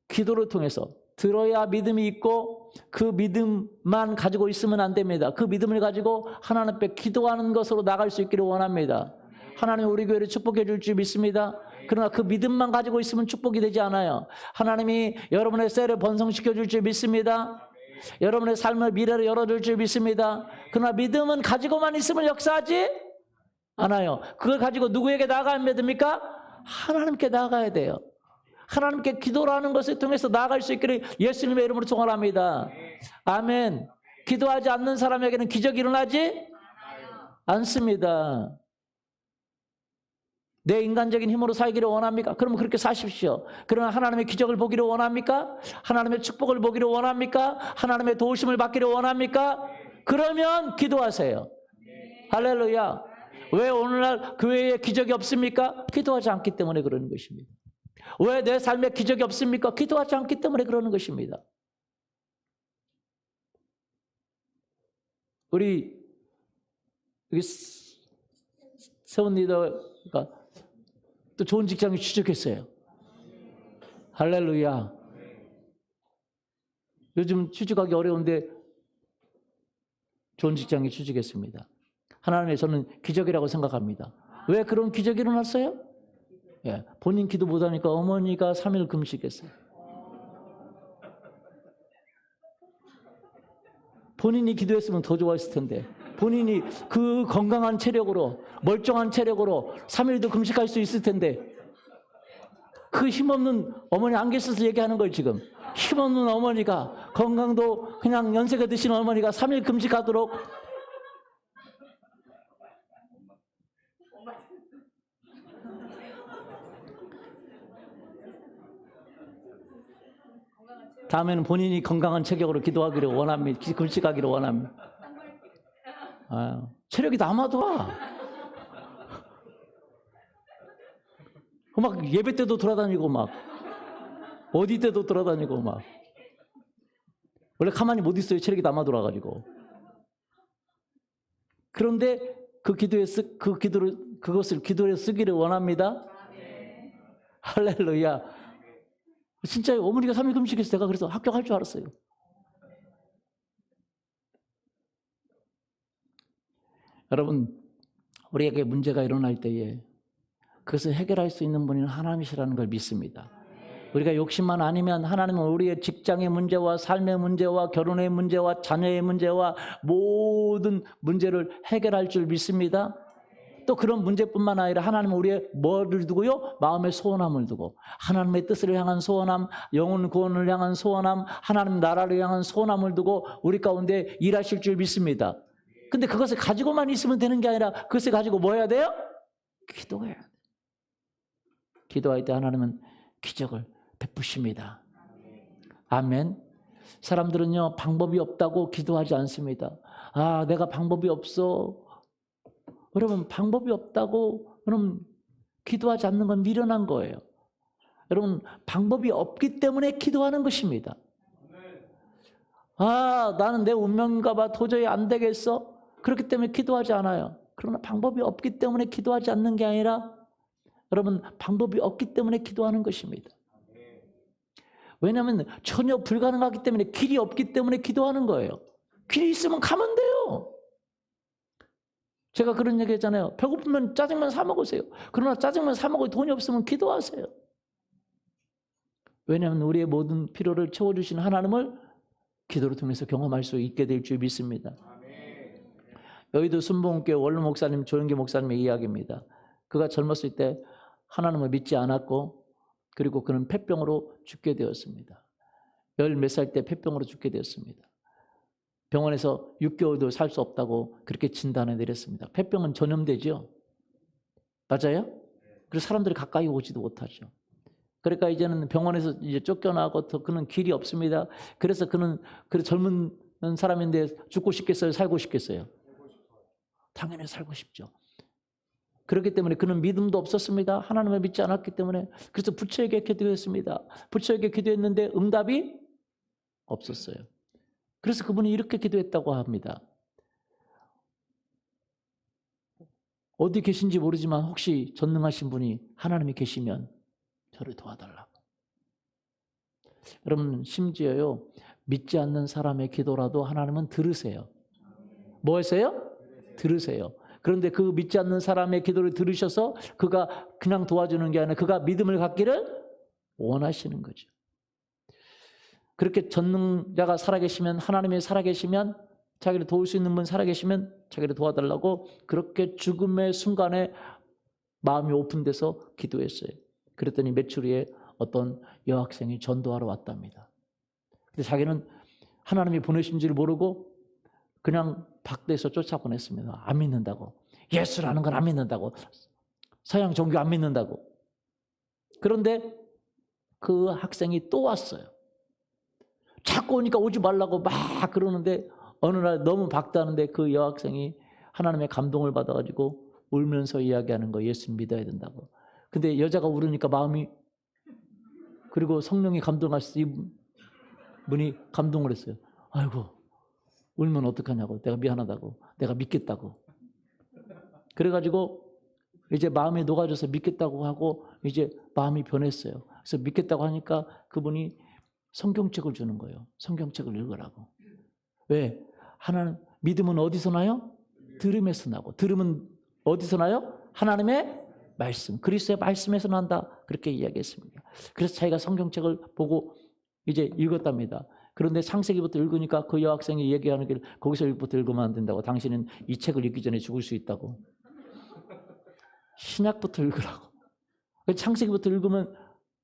기도를 통해서 들어야 믿음이 있고 그 믿음만 가지고 있으면 안 됩니다. 그 믿음을 가지고 하나님 앞에 기도하는 것으로 나갈 수 있기를 원합니다. 하나님 우리 교회를 축복해 줄 줄 믿습니다. 그러나 그 믿음만 가지고 있으면 축복이 되지 않아요. 하나님이 여러분의 셀을 번성시켜 줄 줄 믿습니다. 여러분의 삶의 미래를 열어줄 줄 믿습니다. 그러나 믿음은 가지고만 있으면 역사하지 않아요. 그걸 가지고 누구에게 나아가야 됩니까? 하나님께 나아가야 돼요. 하나님께 기도라는 것을 통해서 나아갈 수 있기를 예수님의 이름으로 축원합니다. 아멘. 기도하지 않는 사람에게는 기적이 일어나지 않습니다. 내 인간적인 힘으로 살기를 원합니까? 그러면 그렇게 사십시오. 그러나 하나님의 기적을 보기를 원합니까? 하나님의 축복을 보기를 원합니까? 하나님의 도우심을 받기를 원합니까? 그러면 기도하세요. 할렐루야. 왜 오늘날 교회에 기적이 없습니까? 기도하지 않기 때문에 그러는 것입니다. 왜 내 삶에 기적이 없습니까? 기도하지 않기 때문에 그러는 것입니다. 우리 여기 세운 리더가 또 좋은 직장에 취직했어요. 할렐루야. 요즘 취직하기 어려운데 좋은 직장에 취직했습니다. 하나님의 저는 기적이라고 생각합니다. 왜 그런 기적이 일어났어요? 예, 본인 기도 못하니까 어머니가 3일 금식했어요. 본인이 기도했으면 더 좋아했을 텐데 본인이 그 건강한 체력으로 멀쩡한 체력으로 3일도 금식할 수 있을 텐데 그 힘없는 어머니 안 계셔서 얘기하는 거예요. 지금 힘없는 어머니가 건강도 그냥 연세가 드신 어머니가 3일 금식하도록 다음에는 본인이 건강한 체격으로 기도하기를 원합니다. 금식하기를 원합니다. 체력이 남아도 막 예배 때도 돌아다니고 막 어디 때도 돌아다니고 막 원래 가만히 못 있어요. 체력이 남아 돌아가지고. 그런데 그것을 기도에 쓰기를 원합니다. 할렐루야. 진짜 어머니가 3일 금식해서 내가 그래서 합격할 줄 알았어요. 여러분, 우리에게 문제가 일어날 때에 그것을 해결할 수 있는 분이 하나님이시라는 걸 믿습니다. 우리가 욕심만 아니면 하나님은 우리의 직장의 문제와 삶의 문제와 결혼의 문제와 자녀의 문제와 모든 문제를 해결할 줄 믿습니다. 또 그런 문제뿐만 아니라 하나님은 우리의 뭐를 두고요? 마음의 소원함을 두고 하나님의 뜻을 향한 소원함, 영혼 구원을 향한 소원함, 하나님 나라를 향한 소원함을 두고 우리 가운데 일하실 줄 믿습니다. 근데 그것을 가지고만 있으면 되는 게 아니라 그것을 가지고 뭐 해야 돼요? 기도해야 돼요. 기도할 때 하나님은 기적을 베푸십니다. 아멘. 사람들은요, 방법이 없다고 기도하지 않습니다. 내가 방법이 없어. 여러분, 방법이 없다고 여러분 기도하지 않는 건 미련한 거예요. 여러분, 방법이 없기 때문에 기도하는 것입니다. 나는 내 운명인가 봐. 도저히 안 되겠어. 그렇기 때문에 기도하지 않아요. 그러나 방법이 없기 때문에 기도하지 않는 게 아니라 여러분, 방법이 없기 때문에 기도하는 것입니다. 왜냐하면 전혀 불가능하기 때문에, 길이 없기 때문에 기도하는 거예요. 길이 있으면 가면 돼요. 제가 그런 얘기 했잖아요. 배고프면 짜장면 사 먹으세요. 그러나 짜장면 사 먹을 돈이 없으면 기도하세요. 왜냐하면 우리의 모든 필요를 채워주신 하나님을 기도를 통해서 경험할 수 있게 될 줄 믿습니다. 여의도 순복음교회 원로 목사님 조영기 목사님의 이야기입니다. 그가 젊었을 때 하나님을 믿지 않았고 그리고 그는 폐병으로 죽게 되었습니다. 10몇 살 때 폐병으로 죽게 되었습니다. 병원에서 6개월도 살 수 없다고 그렇게 진단을 내렸습니다. 폐병은 전염되죠. 맞아요? 그래서 사람들이 가까이 오지도 못하죠. 그러니까 이제는 병원에서 이제 쫓겨나고 더 그는 길이 없습니다. 그래서 그는 젊은 사람인데 죽고 싶겠어요? 살고 싶겠어요? 당연히 살고 싶죠. 그렇기 때문에 그는 믿음도 없었습니다. 하나님을 믿지 않았기 때문에. 그래서 부처에게 기도했습니다. 부처에게 기도했는데 응답이 없었어요. 그래서 그분이 이렇게 기도했다고 합니다. 어디 계신지 모르지만 혹시 전능하신 분이 하나님이 계시면 저를 도와달라고. 여러분, 심지어요, 믿지 않는 사람의 기도라도 하나님은 들으세요. 뭐 하세요? 들으세요. 그런데 그 믿지 않는 사람의 기도를 들으셔서 그가 그냥 도와주는 게 아니라 그가 믿음을 갖기를 원하시는 거죠. 그렇게 전능자가 살아계시면, 하나님이 살아계시면, 자기를 도울 수 있는 분 살아계시면 자기를 도와달라고 그렇게 죽음의 순간에 마음이 오픈돼서 기도했어요. 그랬더니 며칠 후에 어떤 여학생이 전도하러 왔답니다. 근데 자기는 하나님이 보내신 줄 모르고 그냥 밖에서 쫓아보냈습니다. 안 믿는다고. 예수라는 걸 안 믿는다고. 서양 종교 안 믿는다고. 그런데 그 학생이 또 왔어요. 자꾸 오니까 오지 말라고 막 그러는데 어느 날 너무 박다는데 그 여학생이 하나님의 감동을 받아가지고 울면서 이야기하는 거, 예수 믿어야 된다고. 근데 여자가 울으니까 마음이, 그리고 성령이 감동하셔서 이분이 감동을 했어요. 아이고, 울면 어떡하냐고. 내가 미안하다고. 내가 믿겠다고. 그래가지고 이제 마음이 녹아져서 믿겠다고 하고 이제 마음이 변했어요. 그래서 믿겠다고 하니까 그분이 성경책을 주는 거예요. 성경책을 읽으라고. 왜? 하나는 믿음은 어디서 나요? 들음에서 나고. 들음은 어디서 나요? 하나님의 말씀. 그리스도의 말씀에서 난다. 그렇게 이야기했습니다. 그래서 자기가 성경책을 보고 이제 읽었답니다. 그런데 창세기부터 읽으니까 그 여학생이 얘기하는 게 거기서 읽부터 읽으면 안 된다고. 당신은 이 책을 읽기 전에 죽을 수 있다고. 신약부터 읽으라고. 창세기부터 읽으면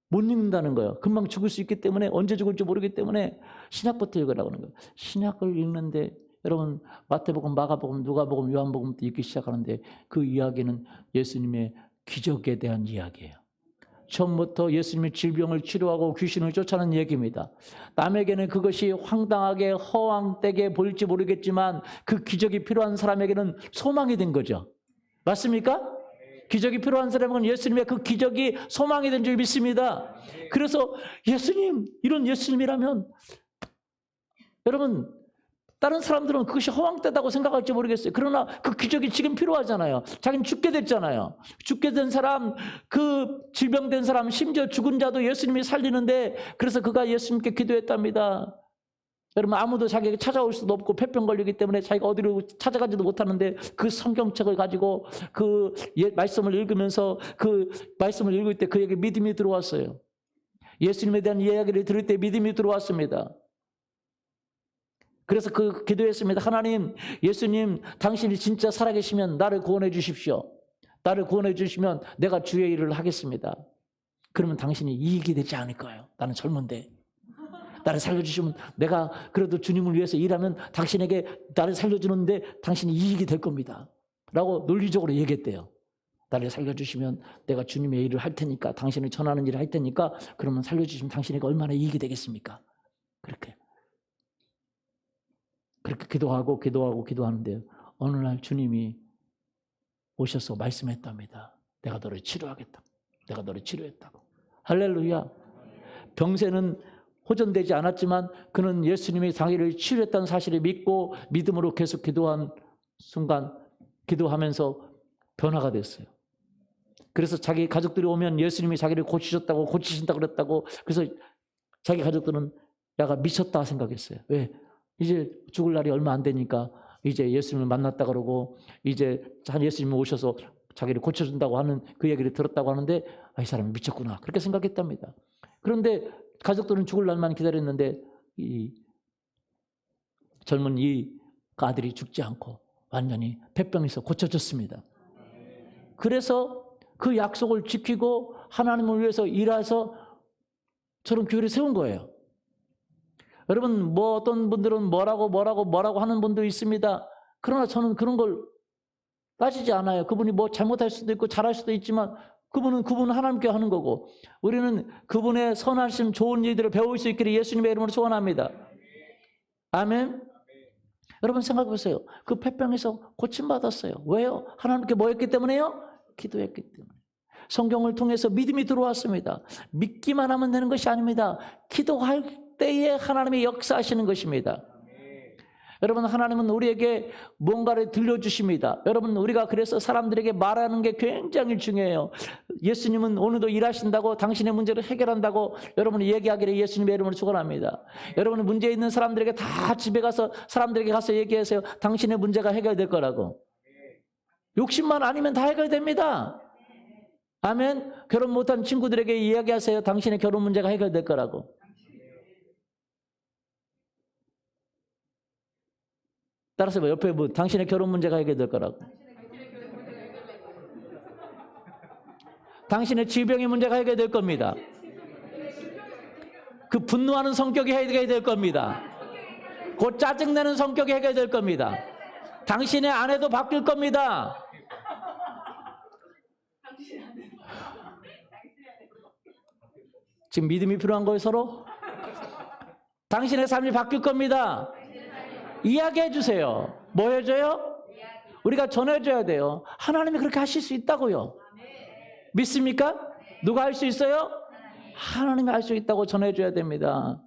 못 읽는다는 거예요. 금방 죽을 수 있기 때문에, 언제 죽을지 모르기 때문에 신약부터 읽으라고 하는 거예요. 신약을 읽는데 여러분 마태복음, 마가복음, 누가복음, 요한복음부터 읽기 시작하는데 그 이야기는 예수님의 기적에 대한 이야기예요. 처음부터 예수님이 질병을 치료하고 귀신을 쫓아내는 얘기입니다. 남에게는 그것이 황당하게 허황되게 보일지 모르겠지만 그 기적이 필요한 사람에게는 소망이 된 거죠. 맞습니까? 기적이 필요한 사람은 예수님의 그 기적이 소망이 된 줄 믿습니다. 그래서 예수님, 이런 예수님이라면 여러분 다른 사람들은 그것이 허황되다고 생각할지 모르겠어요. 그러나 그 기적이 지금 필요하잖아요. 자기는 죽게 됐잖아요. 죽게 된 사람, 그 질병된 사람, 심지어 죽은 자도 예수님이 살리는데 그래서 그가 예수님께 기도했답니다. 여러분 아무도 자기에게 찾아올 수도 없고 폐병 걸리기 때문에 자기가 어디로 찾아가지도 못하는데 그 성경책을 가지고 그 말씀을 읽으면서 그 말씀을 읽을 때 그에게 믿음이 들어왔어요. 예수님에 대한 이야기를 들을 때 믿음이 들어왔습니다. 그래서 그 기도했습니다. 하나님, 예수님, 당신이 진짜 살아계시면 나를 구원해 주십시오. 나를 구원해 주시면 내가 주의 일을 하겠습니다. 그러면 당신이 이익이 되지 않을까요? 나는 젊은데. 나를 살려주시면 내가 그래도 주님을 위해서 일하면 당신에게 나를 살려주는데 당신이 이익이 될 겁니다. 라고 논리적으로 얘기했대요. 나를 살려주시면 내가 주님의 일을 할 테니까, 당신을 전하는 일을 할 테니까 그러면 살려주시면 당신에게 얼마나 이익이 되겠습니까? 그렇게 기도하는데요. 어느 날 주님이 오셔서 말씀했답니다. 내가 너를 치료하겠다. 내가 너를 치료했다고. 할렐루야. 병세는 호전되지 않았지만 그는 예수님이 자기를 치료했다는 사실을 믿고 믿음으로 계속 기도한 순간 기도하면서 변화가 됐어요. 그래서 자기 가족들이 오면 예수님이 자기를 고치셨다고, 고치신다고 그랬다고. 그래서 자기 가족들은 야가 미쳤다 생각했어요. 왜? 이제 죽을 날이 얼마 안 되니까 이제 예수님을 만났다 그러고 이제 예수님이 오셔서 자기를 고쳐준다고 하는 그 얘기를 들었다고 하는데 이 사람이 미쳤구나 그렇게 생각했답니다. 그런데 가족들은 죽을 날만 기다렸는데 이 젊은 이 아들이 죽지 않고 완전히 폐병에서 고쳐졌습니다. 그래서 그 약속을 지키고 하나님을 위해서 일해서 저런 교회를 세운 거예요. 여러분 뭐 어떤 분들은 뭐라고 하는 분도 있습니다. 그러나 저는 그런 걸 따지지 않아요. 그분이 뭐 잘못할 수도 있고 잘할 수도 있지만 그분은 하나님께 하는 거고 우리는 그분의 선하심 좋은 일들을 배울 수 있기를 예수님의 이름으로 소원합니다. 아멘. 여러분 생각해 보세요. 그 폐병에서 고침받았어요. 왜요? 하나님께 뭐 했기 때문에요? 기도했기 때문에. 성경을 통해서 믿음이 들어왔습니다. 믿기만 하면 되는 것이 아닙니다. 기도할 때에 하나님이 역사하시는 것입니다. 여러분 하나님은 우리에게 뭔가를 들려주십니다. 여러분 우리가 그래서 사람들에게 말하는 게 굉장히 중요해요. 예수님은 오늘도 일하신다고 당신의 문제를 해결한다고 여러분이 얘기하기를 예수님의 이름으로 축원합니다. 여러분 문제 있는 사람들에게 다 집에 가서 사람들에게 가서 얘기하세요. 당신의 문제가 해결될 거라고. 욕심만 아니면 다 해결됩니다. 아멘. 결혼 못한 친구들에게 이야기하세요. 당신의 결혼 문제가 해결될 거라고. 따라서 옆에 뭐 당신의 결혼 문제가 해결될 거라고. 당신의 질병의 문제가 해결될 겁니다. 그 분노하는 성격이 해결될 겁니다. 곧 짜증내는 성격이 해결될 겁니다. 당신의 아내도 바뀔 겁니다. 지금 믿음이 필요한 거예요 서로? 당신의 삶이 바뀔 겁니다. 이야기해 주세요. 뭐 해줘요? 우리가 전해줘야 돼요. 하나님이 그렇게 하실 수 있다고요. 믿습니까? 누가 할 수 있어요? 하나님이 할 수 있다고 전해줘야 됩니다.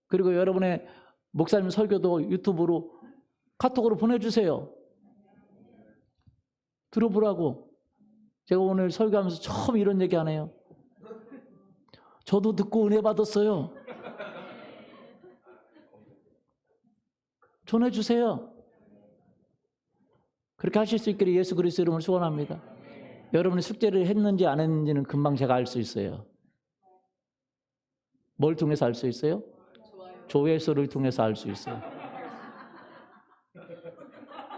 그리고 여러분의 목사님 설교도 유튜브로 카톡으로 보내주세요. 들어보라고. 제가 오늘 설교하면서 처음 이런 얘기 하네요. 저도 듣고 은혜 받았어요. 전해주세요. 그렇게 하실 수 있기를 예수 그리스도 이름으로 소원합니다. 여러분이 숙제를 했는지 안 했는지는 금방 제가 알 수 있어요. 뭘 통해서 알 수 있어요? 조회수를 통해서 알 수 있어요.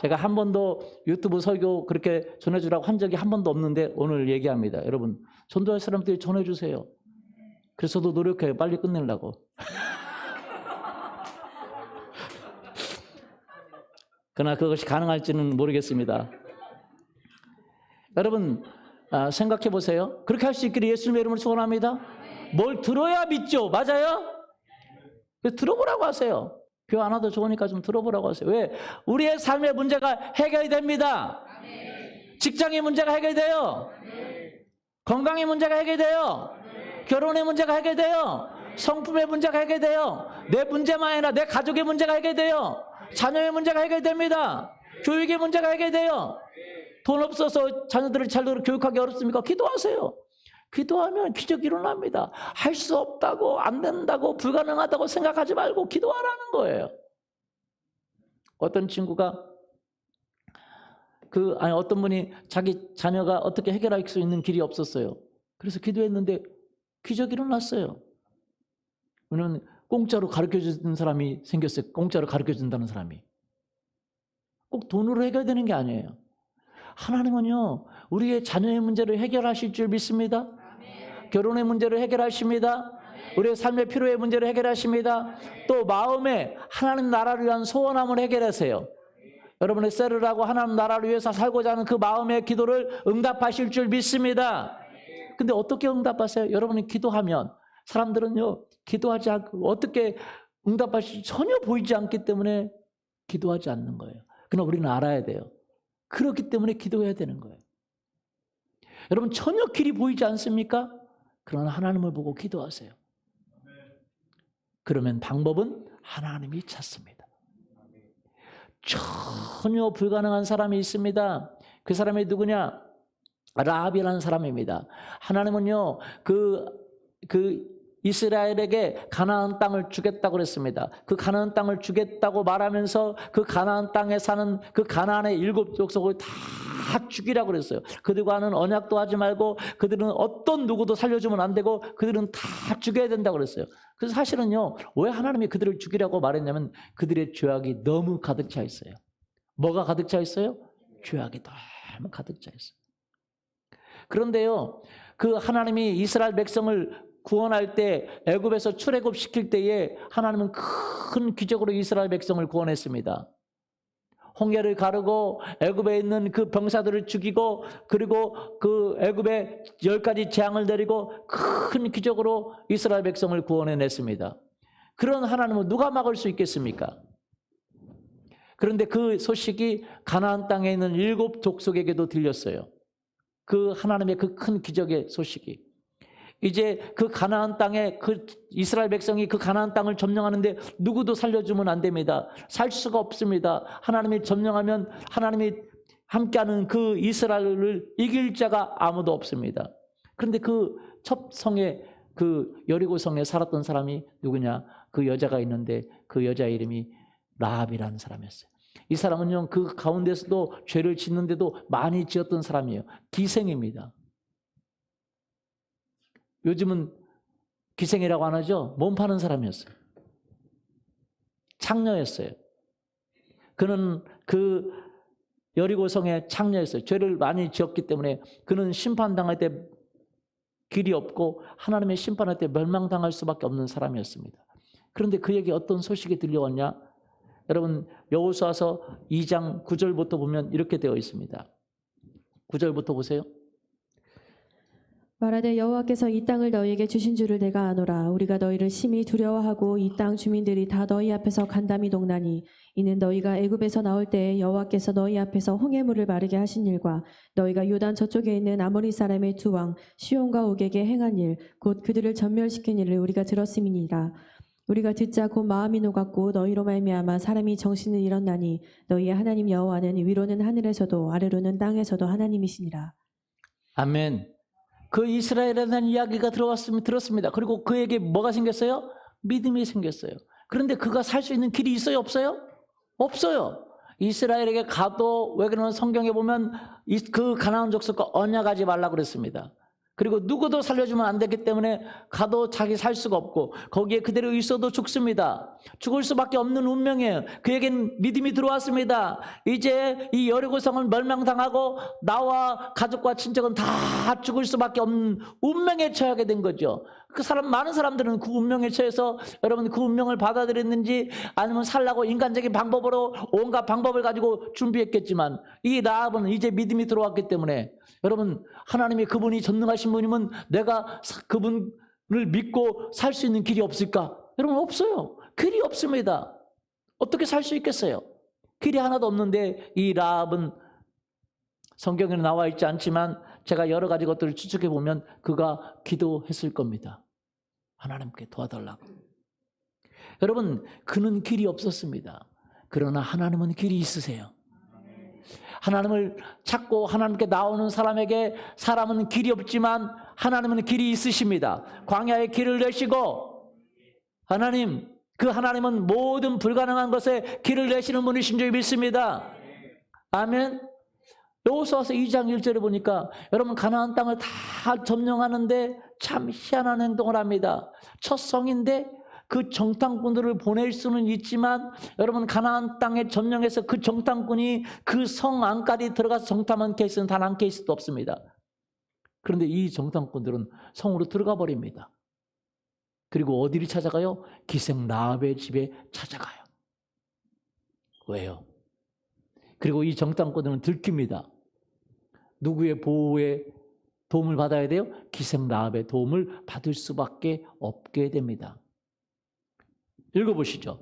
제가 한 번도 유튜브 설교 그렇게 전해주라고 한 적이 한 번도 없는데 오늘 얘기합니다. 여러분, 전도할 사람들이 전해주세요. 그래서 저도 노력해요. 빨리 끝내려고. 그러나 그것이 가능할지는 모르겠습니다. 여러분, 생각해 보세요. 그렇게 할 수 있기를 예수님의 이름으로 소원합니다. 뭘 들어야 믿죠? 맞아요? 들어보라고 하세요. 교회 안 와도 좋으니까 좀 들어보라고 하세요. 왜? 우리의 삶의 문제가 해결이 됩니다. 직장의 문제가 해결돼요. 건강의 문제가 해결돼요. 결혼의 문제가 해결돼요. 성품의 문제가 해결돼요. 내 문제만 아니라 내 가족의 문제가 해결돼요. 자녀의 문제가 해결됩니다. 교육의 문제가 해결돼요. 돈 없어서 자녀들을 잘 교육하기 어렵습니까? 기도하세요. 기도하면 기적이 일어납니다. 할 수 없다고, 안 된다고, 불가능하다고 생각하지 말고 기도하라는 거예요. 어떤 친구가 어떤 분이 자기 자녀가 어떻게 해결할 수 있는 길이 없었어요. 그래서 기도했는데 기적이 일어났어요. 왜냐하면 공짜로 가르쳐주는 사람이 생겼어요. 공짜로 가르쳐준다는 사람이. 꼭 돈으로 해결되는 게 아니에요. 하나님은요, 우리의 자녀의 문제를 해결하실 줄 믿습니다. 결혼의 문제를 해결하십니다. 우리의 삶의 필요의 문제를 해결하십니다. 또 마음에 하나님 나라를 위한 소원함을 해결하세요. 여러분의 셀을 하나님 나라를 위해서 살고자 하는 그 마음의 기도를 응답하실 줄 믿습니다. 근데 어떻게 응답하세요? 여러분이 기도하면 사람들은요, 기도하지 않고 어떻게 응답하실지 전혀 보이지 않기 때문에 기도하지 않는 거예요. 그러나 우리는 알아야 돼요. 그렇기 때문에 기도해야 되는 거예요. 여러분, 전혀 길이 보이지 않습니까? 그러나 하나님을 보고 기도하세요. 그러면 방법은 하나님이 찾습니다. 전혀 불가능한 사람이 있습니다. 그 사람이 누구냐? 라합이라는 사람입니다. 하나님은요, 이스라엘에게 가나안 땅을 주겠다고 그랬습니다. 그 가나안 땅을 주겠다고 말하면서 그 가나안 땅에 사는 그 가나안의 7 족속을 다 죽이라고 그랬어요. 그들과는 언약도 하지 말고 그들은 어떤 누구도 살려주면 안 되고 그들은 다 죽여야 된다고 그랬어요. 그래서 사실은요, 왜 하나님이 그들을 죽이라고 말했냐면 그들의 죄악이 너무 가득 차 있어요. 뭐가 가득 차 있어요? 죄악이 너무 가득 차 있어요. 그런데요, 그 하나님이 이스라엘 백성을 구원할 때 애굽에서 출애굽시킬 때에 하나님은 큰 기적으로 이스라엘 백성을 구원했습니다. 홍해를 가르고 애굽에 있는 그 병사들을 죽이고 그리고 그 애굽에 10가지 재앙을 내리고 큰 기적으로 이스라엘 백성을 구원해냈습니다. 그런 하나님은 누가 막을 수 있겠습니까? 그런데 그 소식이 가나안 땅에 있는 7 족속에게도 들렸어요. 그 하나님의 그 큰 기적의 소식이. 이제 그 가나안 땅에 그 이스라엘 백성이 그 가나안 땅을 점령하는데 누구도 살려주면 안 됩니다. 살 수가 없습니다. 하나님이 점령하면 하나님이 함께하는 그 이스라엘을 이길 자가 아무도 없습니다. 그런데 그 첫 성에 그 여리고 성에 살았던 사람이 누구냐? 그 여자가 있는데 그 여자 이름이 라합이라는 사람이었어요. 이 사람은요, 그 가운데서도 죄를 짓는데도 많이 지었던 사람이에요. 기생입니다. 요즘은 기생이라고 안 하죠? 몸 파는 사람이었어요. 창녀였어요. 그는 그 여리고성의 창녀였어요. 죄를 많이 지었기 때문에 그는 심판당할 때 길이 없고 하나님의 심판할 때 멸망당할 수밖에 없는 사람이었습니다. 그런데 그에게 어떤 소식이 들려왔냐? 여러분, 여호수아서 2장 9절부터 보면 이렇게 되어 있습니다. 9절부터 보세요. 말하되 여호와께서 이 땅을 너희에게 주신 줄을 내가 아노라. 우리가 너희를 심히 두려워하고 이 땅 주민들이 다 너희 앞에서 간담이 동나니 이는 너희가 애굽에서 나올 때에 여호와께서 너희 앞에서 홍해물을 마르게 하신 일과 너희가 요단 저쪽에 있는 아모리 사람의 2왕 시온과 옥에게 행한 일 곧 그들을 전멸시킨 일을 우리가 들었음이니라. 우리가 듣자 곧 마음이 녹았고 너희로 말미암아 사람이 정신을 잃었나니 너희의 하나님 여호와는 위로는 하늘에서도 아래로는 땅에서도 하나님이시니라. 아멘. 그 이스라엘에 대한 이야기가 들었습니다. 그리고 그에게 뭐가 생겼어요? 믿음이 생겼어요. 그런데 그가 살 수 있는 길이 있어요? 없어요? 없어요. 이스라엘에게 가도 왜 그러면 성경에 보면 그 가나안 족속과 언약하지 말라고 그랬습니다. 그리고 누구도 살려주면 안 되기 때문에 가도 자기 살 수가 없고 거기에 그대로 있어도 죽습니다. 죽을 수밖에 없는 운명이에요. 그에겐 믿음이 들어왔습니다. 이제 이 여리고성은 멸망당하고 나와 가족과 친척은 다 죽을 수밖에 없는 운명에 처하게 된 거죠. 많은 사람들은 그 운명에 처해서 여러분 그 운명을 받아들였는지 아니면 살라고 인간적인 방법으로 온갖 방법을 가지고 준비했겠지만 이 라합은 이제 믿음이 들어왔기 때문에 여러분 하나님이 그분이 전능하신 분이면 내가 그분을 믿고 살 수 있는 길이 없을까? 여러분 없어요. 길이 없습니다. 어떻게 살 수 있겠어요? 길이 하나도 없는데 이 라합은 성경에 나와 있지 않지만 제가 여러 가지 것들을 추측해 보면 그가 기도했을 겁니다. 하나님께 도와달라고. 여러분 그는 길이 없었습니다. 그러나 하나님은 길이 있으세요. 하나님을 찾고 하나님께 나오는 사람에게 사람은 길이 없지만 하나님은 길이 있으십니다. 광야에 길을 내시고 그 하나님은 모든 불가능한 것에 길을 내시는 분이신 줄 믿습니다. 아멘. 여호수아서 2장 1절에 보니까 여러분 가나안 땅을 다 점령하는데 참 희한한 행동을 합니다. 첫 성인데 그 정탐꾼들을 보낼 수는 있지만 여러분 가나안 땅에 점령해서 그 정탐꾼이 그 성 안까지 들어가서 정탐한 케이스는 단 한 케이스도 없습니다. 그런데 이 정탐꾼들은 성으로 들어가 버립니다. 그리고 어디를 찾아가요? 기생 라합의 집에 찾아가요. 왜요? 그리고 이 정탐꾼들은 들킵니다. 누구의 보호에 도움을 받아야 돼요? 기생 라합의 도움을 받을 수밖에 없게 됩니다. 읽어보시죠.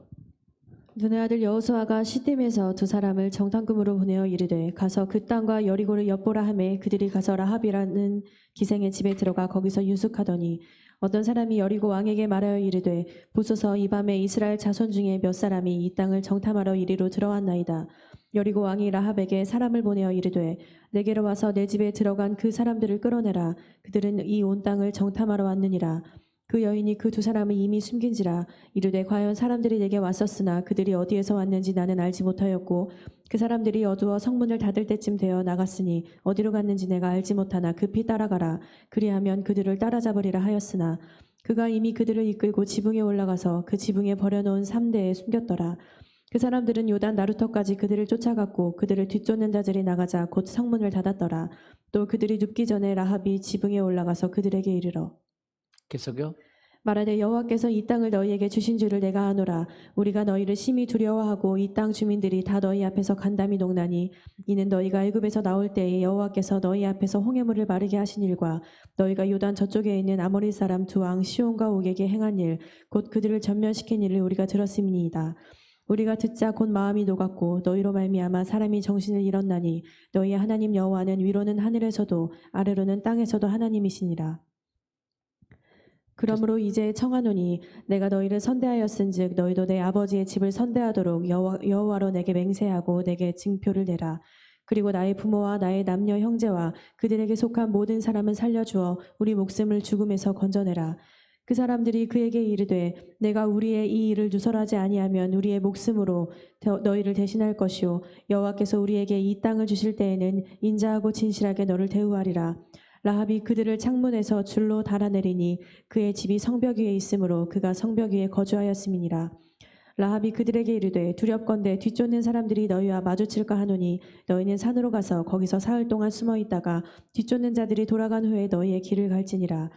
눈의 아들 여호수아가 시딤에서 두 사람을 정탐꾼으로 보내어 이르되 가서 그 땅과 여리고를 엿보라 하매 그들이 가서 라합이라는 기생의 집에 들어가 거기서 유숙하더니 어떤 사람이 여리고 왕에게 말하여 이르되 보소서 이 밤에 이스라엘 자손 중에 몇 사람이 이 땅을 정탐하러 이리로 들어왔나이다. 여리고 왕이 라합에게 사람을 보내어 이르되 내게로 와서 내 집에 들어간 그 사람들을 끌어내라. 그들은 이 온 땅을 정탐하러 왔느니라. 그 여인이 그 두 사람을 이미 숨긴지라. 이르되 과연 사람들이 내게 왔었으나 그들이 어디에서 왔는지 나는 알지 못하였고 그 사람들이 어두워 성문을 닫을 때쯤 되어 나갔으니 어디로 갔는지 내가 알지 못하나 급히 따라가라. 그리하면 그들을 따라잡으리라 하였으나 그가 이미 그들을 이끌고 지붕에 올라가서 그 지붕에 버려놓은 3대에 숨겼더라. 그 사람들은 요단 나루터까지 그들을 쫓아갔고 그들을 뒤쫓는 자들이 나가자 곧 성문을 닫았더라. 또 그들이 눕기 전에 라합이 지붕에 올라가서 그들에게 이르러 계속요. 말하되 여호와께서 이 땅을 너희에게 주신 줄을 내가 아노라. 우리가 너희를 심히 두려워하고 이 땅 주민들이 다 너희 앞에서 간담이 녹나니 이는 너희가 애굽에서 나올 때에 여호와께서 너희 앞에서 홍해물을 마르게 하신 일과 너희가 요단 저쪽에 있는 아모리 사람 두 왕 시온과 옥에게 행한 일 곧 그들을 전면시킨 일을 우리가 들었음이니이다. 우리가 듣자 곧 마음이 녹았고 너희로 말미암아 사람이 정신을 잃었나니 너희의 하나님 여호와는 위로는 하늘에서도 아래로는 땅에서도 하나님이시니라. 그러므로 이제 청하노니 내가 너희를 선대하였은즉 너희도 내 아버지의 집을 선대하도록 여호와로 내게 맹세하고 내게 징표를 내라. 그리고 나의 부모와 나의 남녀 형제와 그들에게 속한 모든 사람은 살려주어 우리 목숨을 죽음에서 건져내라. 그 사람들이 그에게 이르되 내가 우리의 이 일을 누설하지 아니하면 우리의 목숨으로 너희를 대신할 것이요 여호와께서 우리에게 이 땅을 주실 때에는 인자하고 진실하게 너를 대우하리라. 라합이 그들을 창문에서 줄로 달아내리니 그의 집이 성벽 위에 있으므로 그가 성벽 위에 거주하였음이니라. 라합이 그들에게 이르되 두렵건대 뒤쫓는 사람들이 너희와 마주칠까 하노니 너희는 산으로 가서 거기서 사흘 동안 숨어 있다가 뒤쫓는 자들이 돌아간 후에 너희의 길을 갈지니라.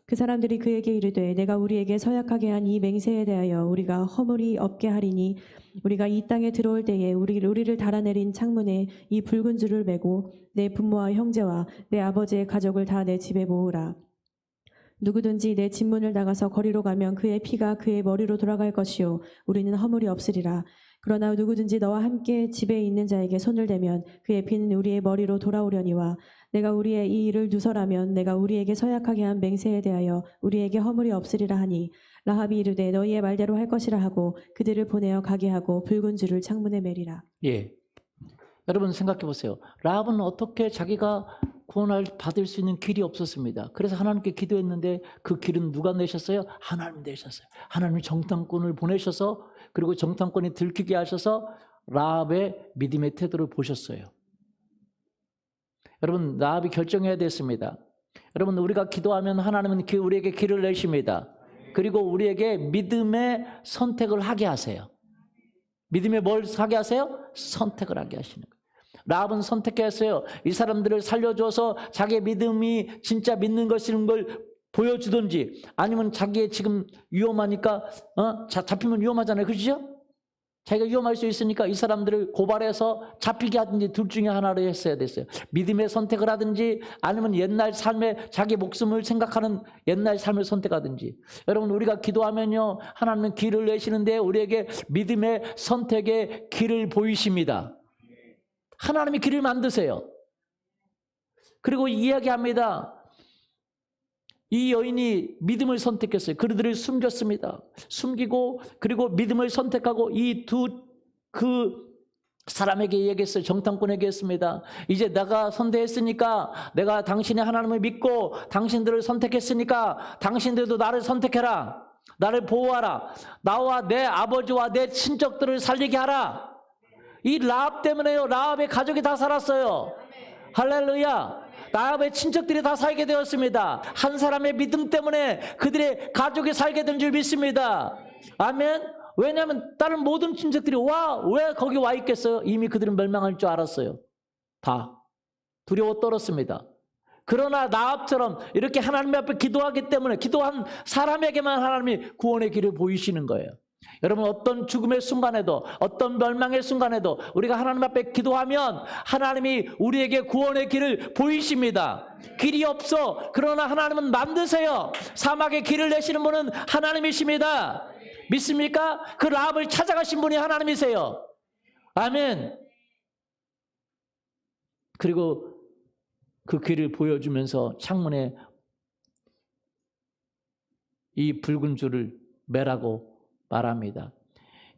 그 사람들이 그에게 이르되 내가 우리에게 서약하게 한 이 맹세에 대하여 우리가 허물이 없게 하리니 우리가 이 땅에 들어올 때에 우리를 달아내린 창문에 이 붉은 줄을 매고 내 부모와 형제와 내 아버지의 가족을 다 내 집에 모으라. 누구든지 내 집 문을 나가서 거리로 가면 그의 피가 그의 머리로 돌아갈 것이요 우리는 허물이 없으리라. 그러나 누구든지 너와 함께 집에 있는 자에게 손을 대면 그의 피는 우리의 머리로 돌아오려니와 내가 우리의 이 일을 누설하면 내가 우리에게 서약하게 한 맹세에 대하여 우리에게 허물이 없으리라 하니 라합이 이르되 너희의 말대로 할 것이라 하고 그들을 보내어 가게 하고 붉은 줄을 창문에 매리라. 예. 여러분 생각해 보세요. 라합은 어떻게 자기가 구원을 받을 수 있는 길이 없었습니다. 그래서 하나님께 기도했는데 그 길은 누가 내셨어요? 하나님 내셨어요. 하나님이 정탐꾼을 보내셔서 그리고 정탐꾼이 들키게 하셔서 라합의 믿음의 태도를 보셨어요. 여러분 라합이 결정해야 됐습니다. 여러분 우리가 기도하면 하나님은 우리에게 길을 내십니다. 그리고 우리에게 믿음의 선택을 하게 하세요. 믿음에 뭘 하게 하세요? 선택을 하게 하시는 거예요. 라합은 선택했어요. 이 사람들을 살려줘서 자기의 믿음이 진짜 믿는 것인 걸 보여주든지 아니면 자기의 지금 위험하니까 잡히면 위험하잖아요. 그렇죠? 자기가 위험할 수 있으니까 이 사람들을 고발해서 잡히게 하든지 둘 중에 하나를 했어야 됐어요. 믿음의 선택을 하든지 아니면 옛날 삶에 자기 목숨을 생각하는 옛날 삶을 선택하든지. 여러분 우리가 기도하면요 하나님은 길을 내시는데 우리에게 믿음의 선택의 길을 보이십니다. 하나님이 길을 만드세요. 그리고 이야기합니다. 이 여인이 믿음을 선택했어요. 그들을 숨겼습니다. 숨기고 그리고 믿음을 선택하고 이 그 사람에게 얘기했어요. 정탐꾼에게 했습니다. 이제 내가 선택했으니까 내가 당신의 하나님을 믿고 당신들을 선택했으니까 당신들도 나를 선택해라. 나를 보호하라. 나와 내 아버지와 내 친척들을 살리게 하라. 이 라합 때문에요. 라합의 가족이 다 살았어요. 할렐루야. 라합의 친척들이 다 살게 되었습니다. 한 사람의 믿음 때문에 그들의 가족이 살게 된 줄 믿습니다. 아멘. 왜냐하면 다른 모든 친척들이 왜 거기 와 있겠어요? 이미 그들은 멸망할 줄 알았어요. 다 두려워 떨었습니다. 그러나 라합처럼 이렇게 하나님 앞에 기도하기 때문에 기도한 사람에게만 하나님이 구원의 길을 보이시는 거예요. 여러분 어떤 죽음의 순간에도 어떤 멸망의 순간에도 우리가 하나님 앞에 기도하면 하나님이 우리에게 구원의 길을 보이십니다. 길이 없어. 그러나 하나님은 만드세요. 사막에 길을 내시는 분은 하나님이십니다. 믿습니까? 그 라합을 찾아가신 분이 하나님이세요. 아멘. 그리고 그 길을 보여주면서 창문에 이 붉은 줄을 매라고 말합니다.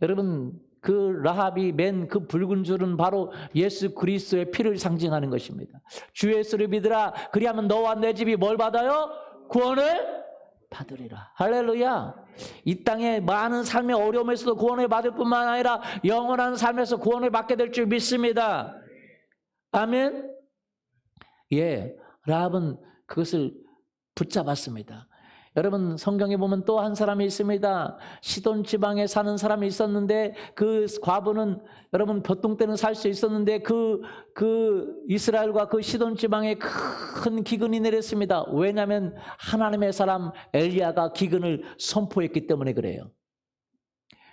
여러분 그 라합이 맨 그 붉은 줄은 바로 예수 그리스도의 피를 상징하는 것입니다. 주 예수를 믿으라. 그리하면 너와 내 집이 뭘 받아요? 구원을 받으리라. 할렐루야. 이 땅에 많은 삶의 어려움에서도 구원을 받을 뿐만 아니라 영원한 삶에서 구원을 받게 될 줄 믿습니다. 아멘. 예, 라합은 그것을 붙잡았습니다. 여러분 성경에 보면 또 한 사람이 있습니다. 시돈 지방에 사는 사람이 있었는데 그 과부는 여러분 보통 때는 살 수 있었는데 그 이스라엘과 그 시돈 지방에 큰 기근이 내렸습니다. 왜냐하면 하나님의 사람 엘리야가 기근을 선포했기 때문에 그래요.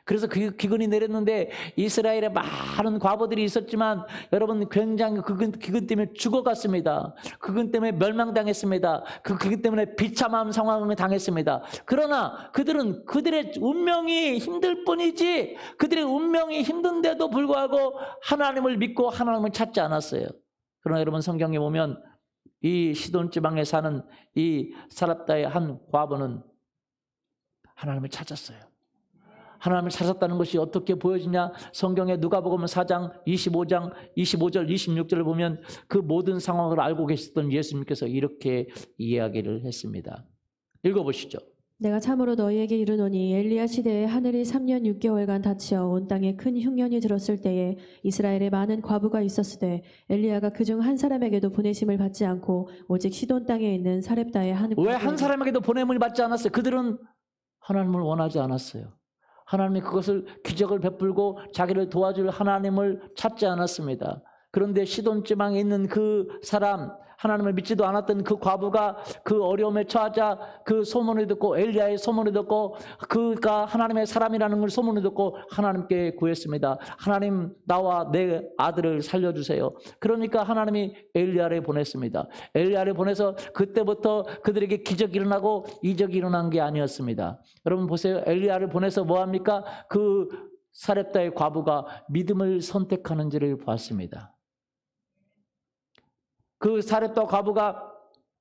그래서 그 기근이 내렸는데 이스라엘에 많은 과부들이 있었지만 여러분 굉장히 그 기근 때문에 죽어갔습니다. 기근 때문에 멸망당했습니다. 그 기근 때문에 비참한 상황을 당했습니다. 그러나 그들은 그들의 운명이 힘들 뿐이지 그들의 운명이 힘든데도 불구하고 하나님을 믿고 하나님을 찾지 않았어요. 그러나 여러분 성경에 보면 이 시돈 지방에 사는 이 사랍다의 한 과부는 하나님을 찾았어요. 하나님을 찾았다는 것이 어떻게 보여지냐? 성경에 누가복음 4장 25절 26절을 보면 그 모든 상황을 알고 계셨던 예수님께서 이렇게 이야기를 했습니다. 읽어보시죠. 내가 참으로 너희에게 이르노니 엘리야 시대에 하늘이 3년 6개월간 닫히어 온 땅에 큰 흉년이 들었을 때에 이스라엘에 많은 과부가 있었으되 엘리야가 그중 한 사람에게도 보내심을 받지 않고 오직 시돈 땅에 있는 사렙다의 한 왜 한 사람에게도 보냄을 받지 않았어요? 그들은 하나님을 원하지 않았어요. 하나님이 그것을 기적을 베풀고 자기를 도와줄 하나님을 찾지 않았습니다. 그런데 시돈 지방에 있는 그 사람, 하나님을 믿지도 않았던 그 과부가 그 어려움에 처하자 그 소문을 듣고 엘리야의 소문을 듣고 그가 하나님의 사람이라는 걸 소문을 듣고 하나님께 구했습니다. 하나님 나와 내 아들을 살려주세요. 그러니까 하나님이 엘리야를 보냈습니다. 엘리야를 보내서 그때부터 그들에게 기적이 일어나고 이적이 일어난 게 아니었습니다. 여러분 보세요. 엘리야를 보내서 뭐합니까? 그 사렙다의 과부가 믿음을 선택하는지를 보았습니다. 그 사렙다 과부가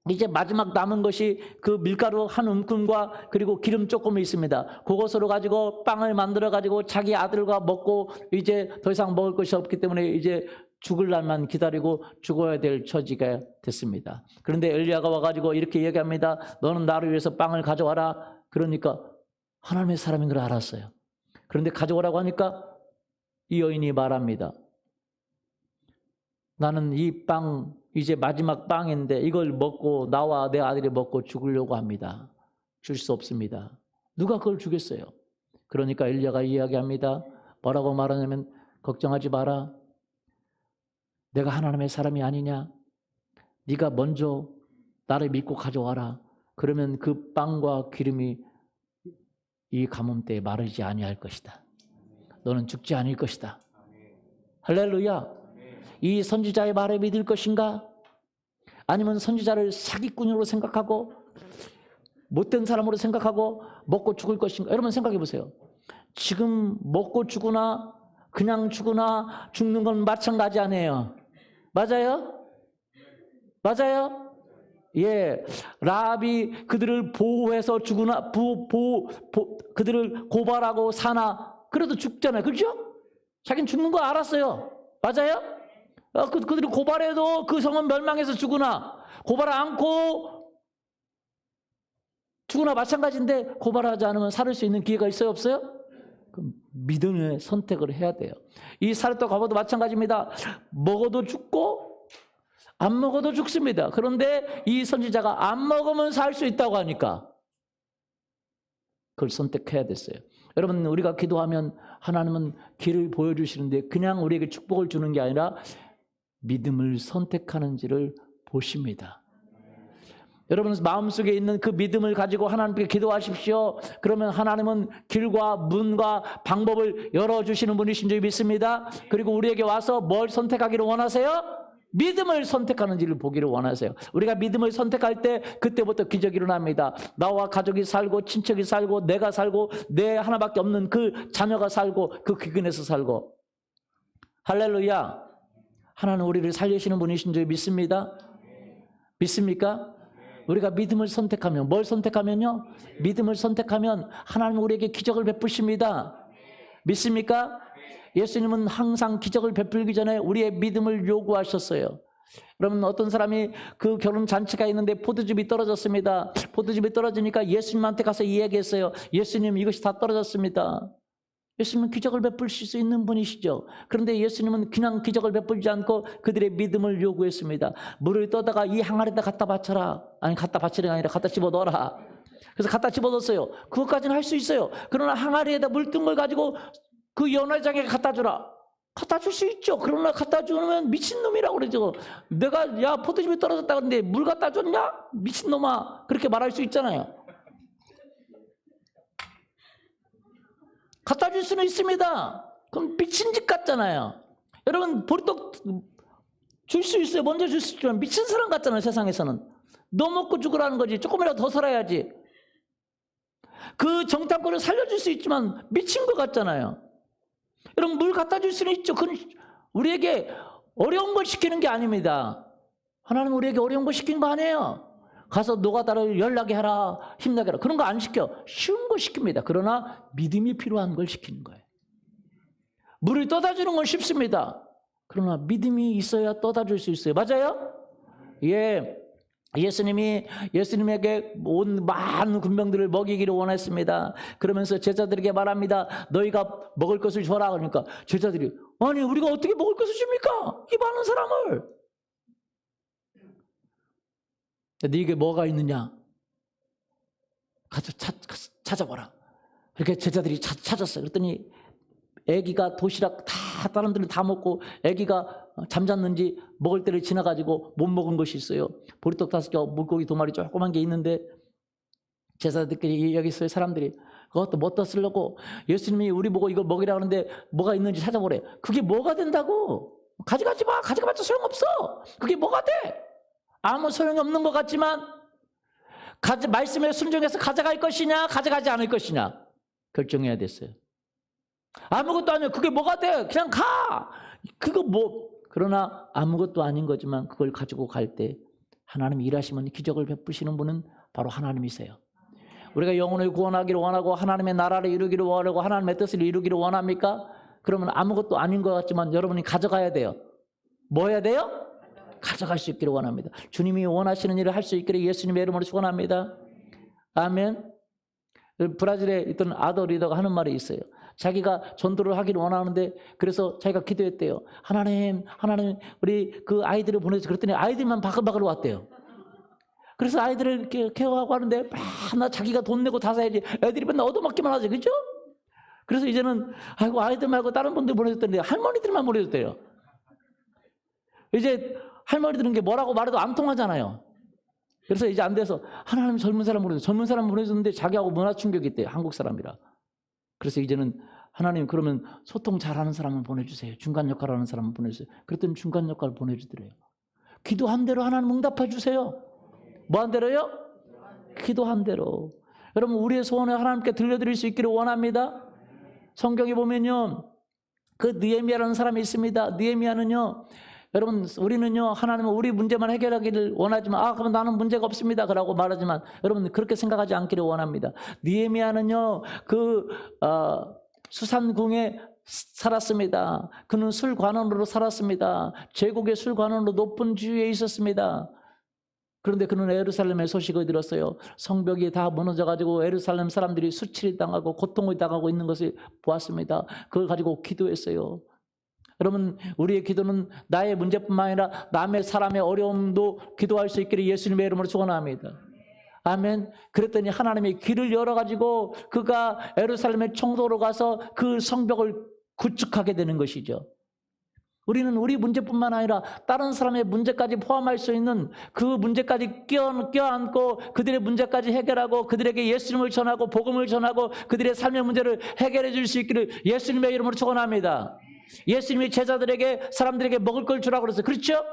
이제 마지막 남은 것이 그 밀가루 한 움큼과 그리고 기름 조금이 있습니다. 그것으로 가지고 빵을 만들어 가지고 자기 아들과 먹고 이제 더 이상 먹을 것이 없기 때문에 이제 죽을 날만 기다리고 죽어야 될 처지가 됐습니다. 그런데 엘리야가 와가지고 이렇게 얘기합니다. 너는 나를 위해서 빵을 가져와라. 그러니까 하나님의 사람인 걸 알았어요. 그런데 가져오라고 하니까 이 여인이 말합니다. 나는 이 빵, 이제 마지막 빵인데 이걸 먹고 나와 내 아들이 먹고 죽으려고 합니다. 줄 수 없습니다. 누가 그걸 주겠어요? 그러니까 엘리야가 이야기합니다. 뭐라고 말하냐면 걱정하지 마라. 내가 하나님의 사람이 아니냐? 네가 먼저 나를 믿고 가져와라. 그러면 그 빵과 기름이 이 가뭄때에 마르지 아니할 것이다. 너는 죽지 않을 것이다. 할렐루야. 이 선지자의 말에 믿을 것인가? 아니면 선지자를 사기꾼으로 생각하고 못된 사람으로 생각하고 먹고 죽을 것인가? 여러분 생각해 보세요. 지금 먹고 죽으나 그냥 죽으나 죽는 건 마찬가지 아니에요. 맞아요? 맞아요? 예, 라합이 그들을 보호해서 죽으나 그들을 고발하고 사나 그래도 죽잖아요. 그렇죠? 자기는 죽는 거 알았어요. 맞아요? 그들이 고발해도 그 성은 멸망해서 죽으나 고발 않고 죽으나 마찬가지인데 고발하지 않으면 살을 수 있는 기회가 있어요? 없어요? 그럼 믿음의 선택을 해야 돼요. 이 사렙다 과부도 마찬가지입니다. 먹어도 죽고 안 먹어도 죽습니다. 그런데 이 선지자가 안 먹으면 살 수 있다고 하니까 그걸 선택해야 됐어요. 여러분 우리가 기도하면 하나님은 길을 보여주시는데 그냥 우리에게 축복을 주는 게 아니라 믿음을 선택하는지를 보십니다. 여러분 마음속에 있는 그 믿음을 가지고 하나님께 기도하십시오. 그러면 하나님은 길과 문과 방법을 열어주시는 분이신 줄 믿습니다. 그리고 우리에게 와서 뭘 선택하기를 원하세요? 믿음을 선택하는지를 보기를 원하세요. 우리가 믿음을 선택할 때 그때부터 기적이 일어납니다. 나와 가족이 살고 친척이 살고 내가 살고 내 하나밖에 없는 그 자녀가 살고 그 귀근에서 살고. 할렐루야. 하나님 우리를 살리시는 분이신 줄 믿습니다. 믿습니까? 우리가 믿음을 선택하면 뭘 선택하면요? 믿음을 선택하면 하나님 우리에게 기적을 베푸십니다. 믿습니까? 예수님은 항상 기적을 베풀기 전에 우리의 믿음을 요구하셨어요. 여러분 어떤 사람이 그 결혼 잔치가 있는데 포도즙이 떨어졌습니다. 포도즙이 떨어지니까 예수님한테 가서 이야기했어요. 예수님 이것이 다 떨어졌습니다. 예수님은 기적을 베풀실 수 있는 분이시죠. 그런데 예수님은 그냥 기적을 베풀지 않고 그들의 믿음을 요구했습니다. 물을 떠다가 이 항아리에다 갖다 바쳐라. 아니 갖다 바치는 게 아니라 갖다 집어넣어라. 그래서 갖다 집어넣었어요. 그것까지는 할 수 있어요. 그러나 항아리에다 물 뜬 걸 가지고 그 연회장에 갖다 주라. 갖다 줄 수 있죠. 그러나 갖다 주면 미친놈이라고 그러죠. 내가 야 포도즙이 떨어졌다 그러는데 물 갖다 줬냐? 미친놈아. 그렇게 말할 수 있잖아요. 갖다 줄 수는 있습니다. 그럼 미친 짓 같잖아요. 여러분 보리떡 줄 수 있어요. 먼저 줄 수 있지만 미친 사람 같잖아요. 세상에서는. 너 먹고 죽으라는 거지. 조금이라도 더 살아야지. 그 정탐꾼을 살려줄 수 있지만 미친 것 같잖아요. 여러분 물 갖다 줄 수는 있죠. 그건 우리에게 어려운 걸 시키는 게 아닙니다. 하나님 우리에게 어려운 걸 시키는 거 아니에요. 가서 노가다를 열나게 해라, 힘나게 해라. 그런 거 안 시켜. 쉬운 거 시킵니다. 그러나 믿음이 필요한 걸 시키는 거예요. 물을 떠다 주는 건 쉽습니다. 그러나 믿음이 있어야 떠다 줄 수 있어요. 맞아요? 예. 예수님에게 온 많은 군병들을 먹이기를 원했습니다. 그러면서 제자들에게 말합니다. 너희가 먹을 것을 줘라. 그러니까 제자들이 아니 우리가 어떻게 먹을 것을 줍니까? 이 많은 사람을. 네게 뭐가 있느냐? 가서 찾아보라. 이렇게 제자들이 찾았어요. 그랬더니 아기가 도시락 다 다른 데는 다 먹고 아기가 잠잤는지 먹을 때를 지나가지고 못 먹은 것이 있어요. 보리떡 5개, 물고기 2마리 조그만 게 있는데 제자들끼리 여기 있어요. 사람들이 그것도 뭣다 쓰려고 예수님이 우리 보고 이걸 먹이라 하는데 뭐가 있는지 찾아보래. 그게 뭐가 된다고? 가져가지 마. 가져가봤자 소용없어. 그게 뭐가 돼? 아무 소용이 없는 것 같지만 말씀에 순종해서 가져갈 것이냐 가져가지 않을 것이냐 결정해야 됐어요. 아무것도 아니야. 그게 뭐가 돼? 그냥 가. 그거 뭐. 그러나 아무것도 아닌 거지만 그걸 가지고 갈 때 하나님이 일하시면 기적을 베푸시는 분은 바로 하나님이세요. 우리가 영혼을 구원하기를 원하고 하나님의 나라를 이루기를 원하고 하나님의 뜻을 이루기를 원합니까? 그러면 아무것도 아닌 것 같지만 여러분이 가져가야 돼요. 뭐 해야 돼요? 가져갈 수 있기를 원합니다. 주님이 원하시는 일을 할 수 있기를 예수님의 이름으로 축원합니다. 아멘. 브라질에 있던 아더 리더가 하는 말이 있어요. 자기가 전도를 하기를 원하는데 그래서 자기가 기도했대요. 하나님 우리 그 아이들을 보내서 그랬더니 아이들만 바글바글 왔대요. 그래서 아이들을 이렇게 케어하고 하는데 맨날 자기가 돈 내고 다 사야지. 애들이 맨날 얻어먹기만 하지. 그죠? 그래서 이제는 아이고 아이들 말고 다른 분들 보내줬더니 할머니들만 보내줬대요. 이제 할머니들은 게 뭐라고 말해도 안 통하잖아요. 그래서 이제 안 돼서 하나님 젊은 사람 보내줬어요. 젊은 사람 보내줬는데 자기하고 문화 충격이 있대요. 한국 사람이라. 그래서 이제는 하나님 그러면 소통 잘하는 사람을 보내주세요. 중간 역할을 하는 사람을 보내주세요. 그랬더니 중간 역할을 보내주더래요. 기도한 대로 하나님 응답해 주세요. 뭐 한 대로요? 기도한 대로. 여러분 우리의 소원을 하나님께 들려드릴 수 있기를 원합니다. 성경에 보면요. 그 느헤미야라는 사람이 있습니다. 느헤미야는요. 여러분 우리는요. 하나님은 우리 문제만 해결하기를 원하지만 그럼 나는 문제가 없습니다. 그러고 말하지만 여러분 그렇게 생각하지 않기를 원합니다. 느헤미야는요. 수산궁에 살았습니다. 그는 술관원으로 살았습니다. 제국의 술관원으로 높은 지위에 있었습니다. 그런데 그는 예루살렘의 소식을 들었어요. 성벽이 다 무너져가지고 예루살렘 사람들이 수치를 당하고 고통을 당하고 있는 것을 보았습니다. 그걸 가지고 기도했어요. 여러분 우리의 기도는 나의 문제뿐만 아니라 남의 사람의 어려움도 기도할 수 있기를 예수님의 이름으로 축원합니다. 아멘. 그랬더니 하나님이 길을 열어가지고 그가 예루살렘의 총독으로 가서 그 성벽을 구축하게 되는 것이죠. 우리는 우리 문제뿐만 아니라 다른 사람의 문제까지 포함할 수 있는 그 문제까지 껴안고 그들의 문제까지 해결하고 그들에게 예수님을 전하고 복음을 전하고 그들의 삶의 문제를 해결해 줄 수 있기를 예수님의 이름으로 축원합니다. 예수님이 제자들에게 사람들에게 먹을 걸 주라고 그랬어요. 그렇죠?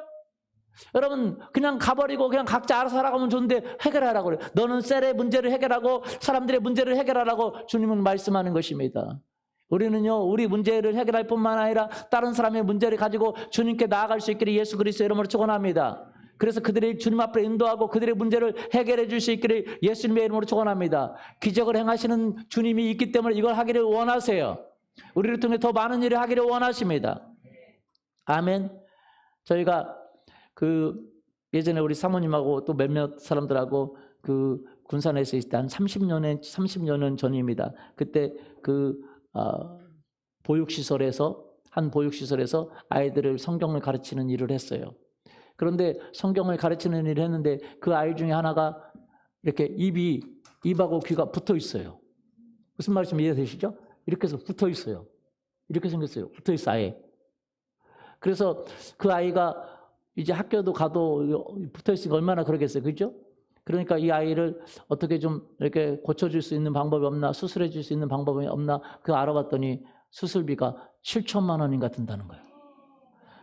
여러분 그냥 가버리고 그냥 각자 알아서 살아가면 좋은데 해결하라고 그래요. 너는 셀의 문제를 해결하고 사람들의 문제를 해결하라고 주님은 말씀하는 것입니다. 우리는요 우리 문제를 해결할 뿐만 아니라 다른 사람의 문제를 가지고 주님께 나아갈 수 있기를 예수 그리스도의 이름으로 축원합니다. 그래서 그들이 주님 앞에 인도하고 그들의 문제를 해결해 줄 수 있기를 예수님의 이름으로 축원합니다. 기적을 행하시는 주님이 있기 때문에 이걸 하기를 원하세요. 우리를 통해 더 많은 일을 하기를 원하십니다. 아멘. 저희가 예전에 우리 사모님하고 또 몇몇 사람들하고 군산에서 있을 때 한 30년 전입니다. 그때 한 보육시설에서 아이들을 성경을 가르치는 일을 했어요. 그런데 성경을 가르치는 일을 했는데 그 아이 중에 하나가 이렇게 입하고 귀가 붙어 있어요. 무슨 말씀 이해되시죠? 이렇게 해서 붙어 있어요. 이렇게 생겼어요. 붙어 있어 아예. 그래서 그 아이가 이제 학교도 가도 붙어 있으니까 얼마나 그러겠어요. 그죠? 그러니까 이 아이를 어떻게 좀 이렇게 고쳐줄 수 있는 방법이 없나, 수술해 줄 수 있는 방법이 없나, 알아봤더니 수술비가 7천만 원인가 든다는 거예요.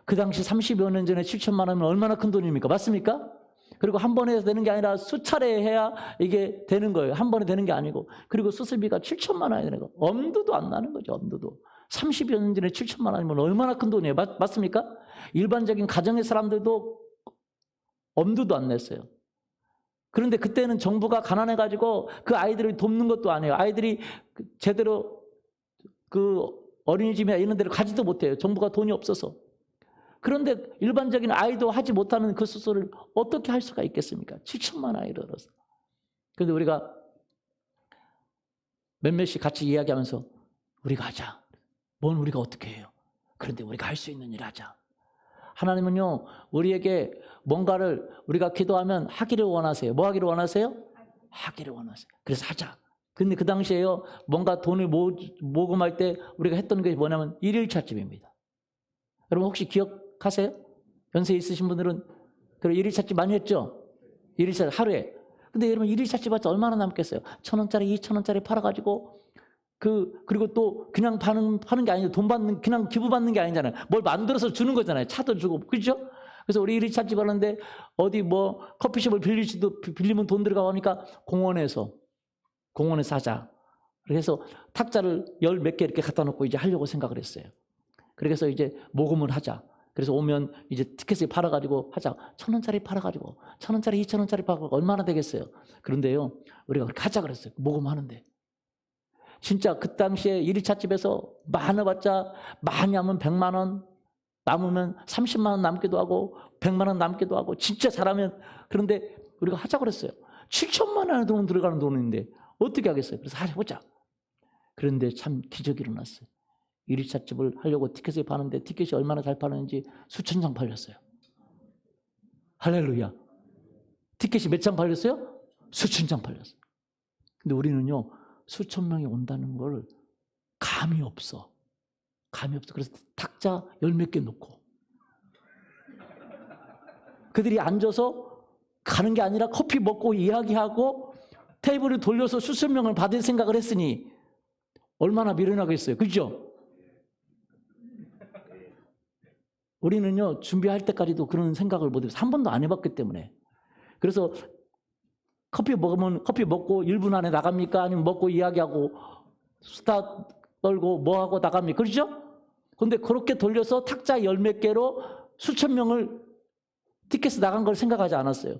그 당시 30여 년 전에 7천만 원이면 얼마나 큰 돈입니까? 맞습니까? 그리고 한 번에 되는 게 아니라 수차례 해야 이게 되는 거예요. 한 번에 되는 게 아니고. 그리고 수술비가 7천만 원이 되는 거. 엄두도 안 나는 거죠. 엄두도. 30여 년 전에 7천만 원이면 얼마나 큰 돈이에요. 맞습니까? 일반적인 가정의 사람들도 엄두도 안 냈어요. 그런데 그때는 정부가 가난해가지고 그 아이들을 돕는 것도 아니에요. 아이들이 제대로 어린이집이나 이런 데를 가지도 못해요. 정부가 돈이 없어서. 그런데 일반적인 아이도 하지 못하는 그 수술을 어떻게 할 수가 있겠습니까? 7천만 원이 들어서. 그런데 우리가 몇몇이 같이 이야기하면서 우리가 하자. 뭔 우리가 어떻게 해요? 그런데 우리가 할 수 있는 일 하자. 하나님은요 우리에게 뭔가를 우리가 기도하면 하기를 원하세요. 뭐 하기를 원하세요? 하기를 원하세요. 그래서 하자. 근데 그 당시에요 뭔가 돈을 모금할 때 우리가 했던 게 뭐냐면 일일찻집입니다. 여러분 혹시 기억하세요? 연세 있으신 분들은 그럼 일일찻집 많이 했죠? 일일찻집 하루에. 근데 여러분 일일찻집 봤자 얼마나 남겠어요? 1,000원짜리 2,000원짜리 팔아가지고 그리고 또 그냥 파는 게 아니고 돈 받는, 그냥 기부 받는 게 아니잖아요. 뭘 만들어서 주는 거잖아요. 차도 주고. 그렇죠? 그래서 우리 일일찻집 하는데 어디 커피숍을 빌리면 돈 들어가니까 공원에서 하자. 그래서 탁자를 10몇 개 이렇게 갖다 놓고 이제 하려고 생각을 했어요. 그래서 이제 모금을 하자. 그래서 오면 이제 티켓을 팔아가지고 하자. 1,000원짜리 팔아가지고 1,000원짜리 2,000원짜리 팔아가지고 얼마나 되겠어요. 그런데요, 우리가 그렇게 하자 그랬어요. 모금하는데. 진짜 그 당시에 1차 집에서 많아봤자 많이 하면 100만 원, 남으면 30만 원 남기도 하고 100만 원 남기도 하고 진짜 잘하면. 그런데 우리가 하자 그랬어요. 7천만 원의 돈 들어가는 돈인데 어떻게 하겠어요. 그래서 해보자. 그런데 참 기적이 일어났어요. 1차 집을 하려고 티켓을 파는데 티켓이 얼마나 잘 파는지 수천 장 팔렸어요. 할렐루야. 티켓이 몇 장 팔렸어요? 수천 장 팔렸어요. 근데 우리는요, 수천 명이 온다는 걸 감이 없어. 감이 없어. 그래서 탁자 10몇 개 놓고 그들이 앉아서 가는 게 아니라 커피 먹고 이야기하고 테이블을 돌려서 수천 명을 받을 생각을 했으니 얼마나 미련하겠어요. 그죠? 우리는요, 준비할 때까지도 그런 생각을 못해서 한 번도 안 해봤기 때문에. 그래서 커피 먹으면 커피 먹고 1분 안에 나갑니까? 아니면 먹고 이야기하고 수다 떨고 뭐하고 나갑니까? 그렇죠? 근데 그렇게 돌려서 탁자 10몇 개로 수천 명을 티켓에 나간 걸 생각하지 않았어요.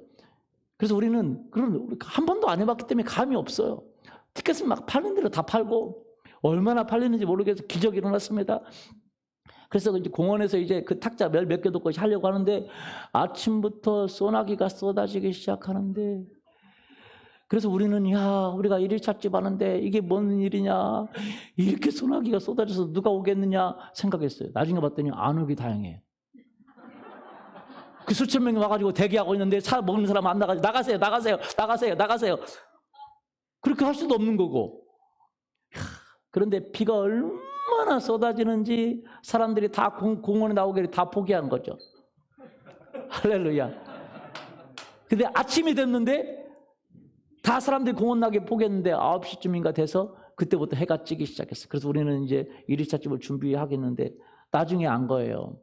그래서 우리는 그런 한 번도 안 해봤기 때문에 감이 없어요. 티켓을 막 팔는 대로 다 팔고 얼마나 팔리는지 모르겠어서 기적이 일어났습니다. 그래서 이제 공원에서 이제 그 탁자 몇 개 놓고 하려고 하는데 아침부터 소나기가 쏟아지기 시작하는데, 그래서 우리는 우리가 1차 집 하는데 이게 뭔 일이냐, 이렇게 소나기가 쏟아져서 누가 오겠느냐 생각했어요. 나중에 봤더니 안 오기 다행이에요. 그 수천 명이 와가지고 대기하고 있는데 차 먹는 사람 안 나가지고 나가세요. 그렇게 할 수도 없는 거고. 그런데 비가 얼마나 쏟아지는지 사람들이 다 공원에 나오기를 다 포기한 거죠. 할렐루야. 근데 아침이 됐는데 다 사람들이 공원 나기 포기했는데 9시쯤인가 돼서 그때부터 해가 찌기 시작했어요. 그래서 우리는 이제 1차 집을 준비하겠는데 나중에 안 거예요.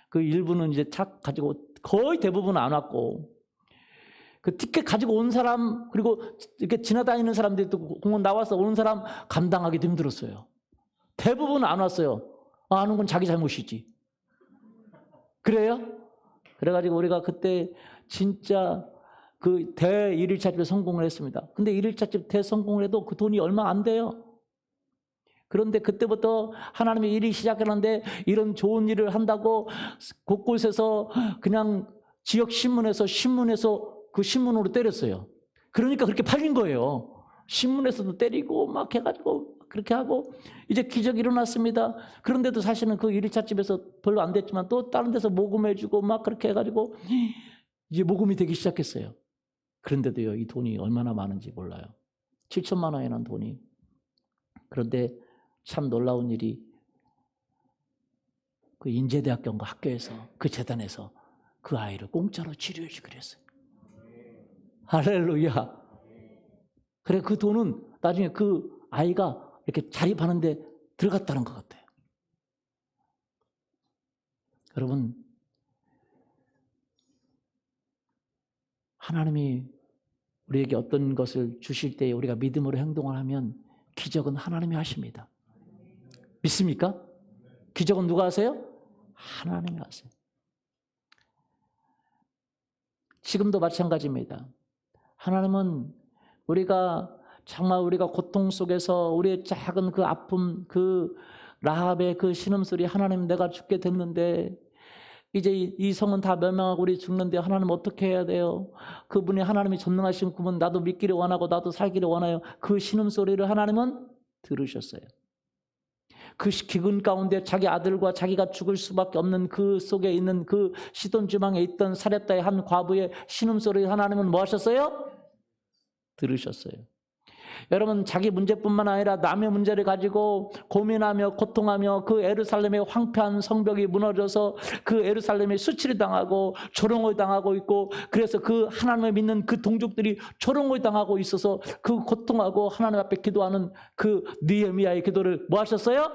그 일부는 이제 차 가지고 거의 대부분 안 왔고, 그 티켓 가지고 온 사람, 그리고 이렇게 지나다니는 사람들이 또 공원 나와서 오는 사람 감당하기도 힘들었어요. 대부분 안 왔어요. 안 온 건 자기 잘못이지. 그래요? 그래가지고 우리가 그때 진짜 그 대 1차 집에 성공을 했습니다. 근데 1차 집 대성공을 해도 그 돈이 얼마 안 돼요. 그런데 그때부터 하나님의 일이 시작했는데 이런 좋은 일을 한다고 곳곳에서 그냥 지역 신문에서 그 신문으로 때렸어요. 그러니까 그렇게 팔린 거예요. 신문에서도 때리고 막 해가지고 그렇게 하고 이제 기적이 일어났습니다. 그런데도 사실은 그 1차 집에서 별로 안 됐지만 또 다른 데서 모금해주고 막 그렇게 해가지고 이제 모금이 되기 시작했어요. 그런데도요, 이 돈이 얼마나 많은지 몰라요. 7천만 원이라는 돈이. 그런데 참 놀라운 일이 그 인제대학교 학교에서 그 재단에서 그 아이를 공짜로 치료해 주기로 했어요. 할렐루야. 그래, 그 돈은 나중에 그 아이가 이렇게 자립하는데 들어갔다는 것 같아요. 여러분, 하나님이 우리에게 어떤 것을 주실 때 우리가 믿음으로 행동을 하면 기적은 하나님이 하십니다. 믿습니까? 기적은 누가 하세요? 하나님이 하세요. 지금도 마찬가지입니다. 하나님은 정말 우리가 고통 속에서 우리의 작은 그 아픔, 그 라합의 그 신음소리, 하나님 내가 죽게 됐는데 이제 이 성은 다 멸망하고 우리 죽는데 하나님 어떻게 해야 돼요? 그분이 하나님이 전능하신 그분, 나도 믿기를 원하고 나도 살기를 원해요. 그 신음소리를 하나님은 들으셨어요. 그 기근 가운데 자기 아들과 자기가 죽을 수밖에 없는 그 속에 있는 그 시돈 지방에 있던 사렙다의 한 과부의 신음소리를 하나님은 뭐 하셨어요? 들으셨어요. 여러분, 자기 문제뿐만 아니라 남의 문제를 가지고 고민하며 고통하며 그 예루살렘의 황폐한 성벽이 무너져서 그 예루살렘에 수치를 당하고 조롱을 당하고 있고, 그래서 그 하나님을 믿는 그 동족들이 조롱을 당하고 있어서 그 고통하고 하나님 앞에 기도하는 그 느헤미야의 기도를 뭐 하셨어요?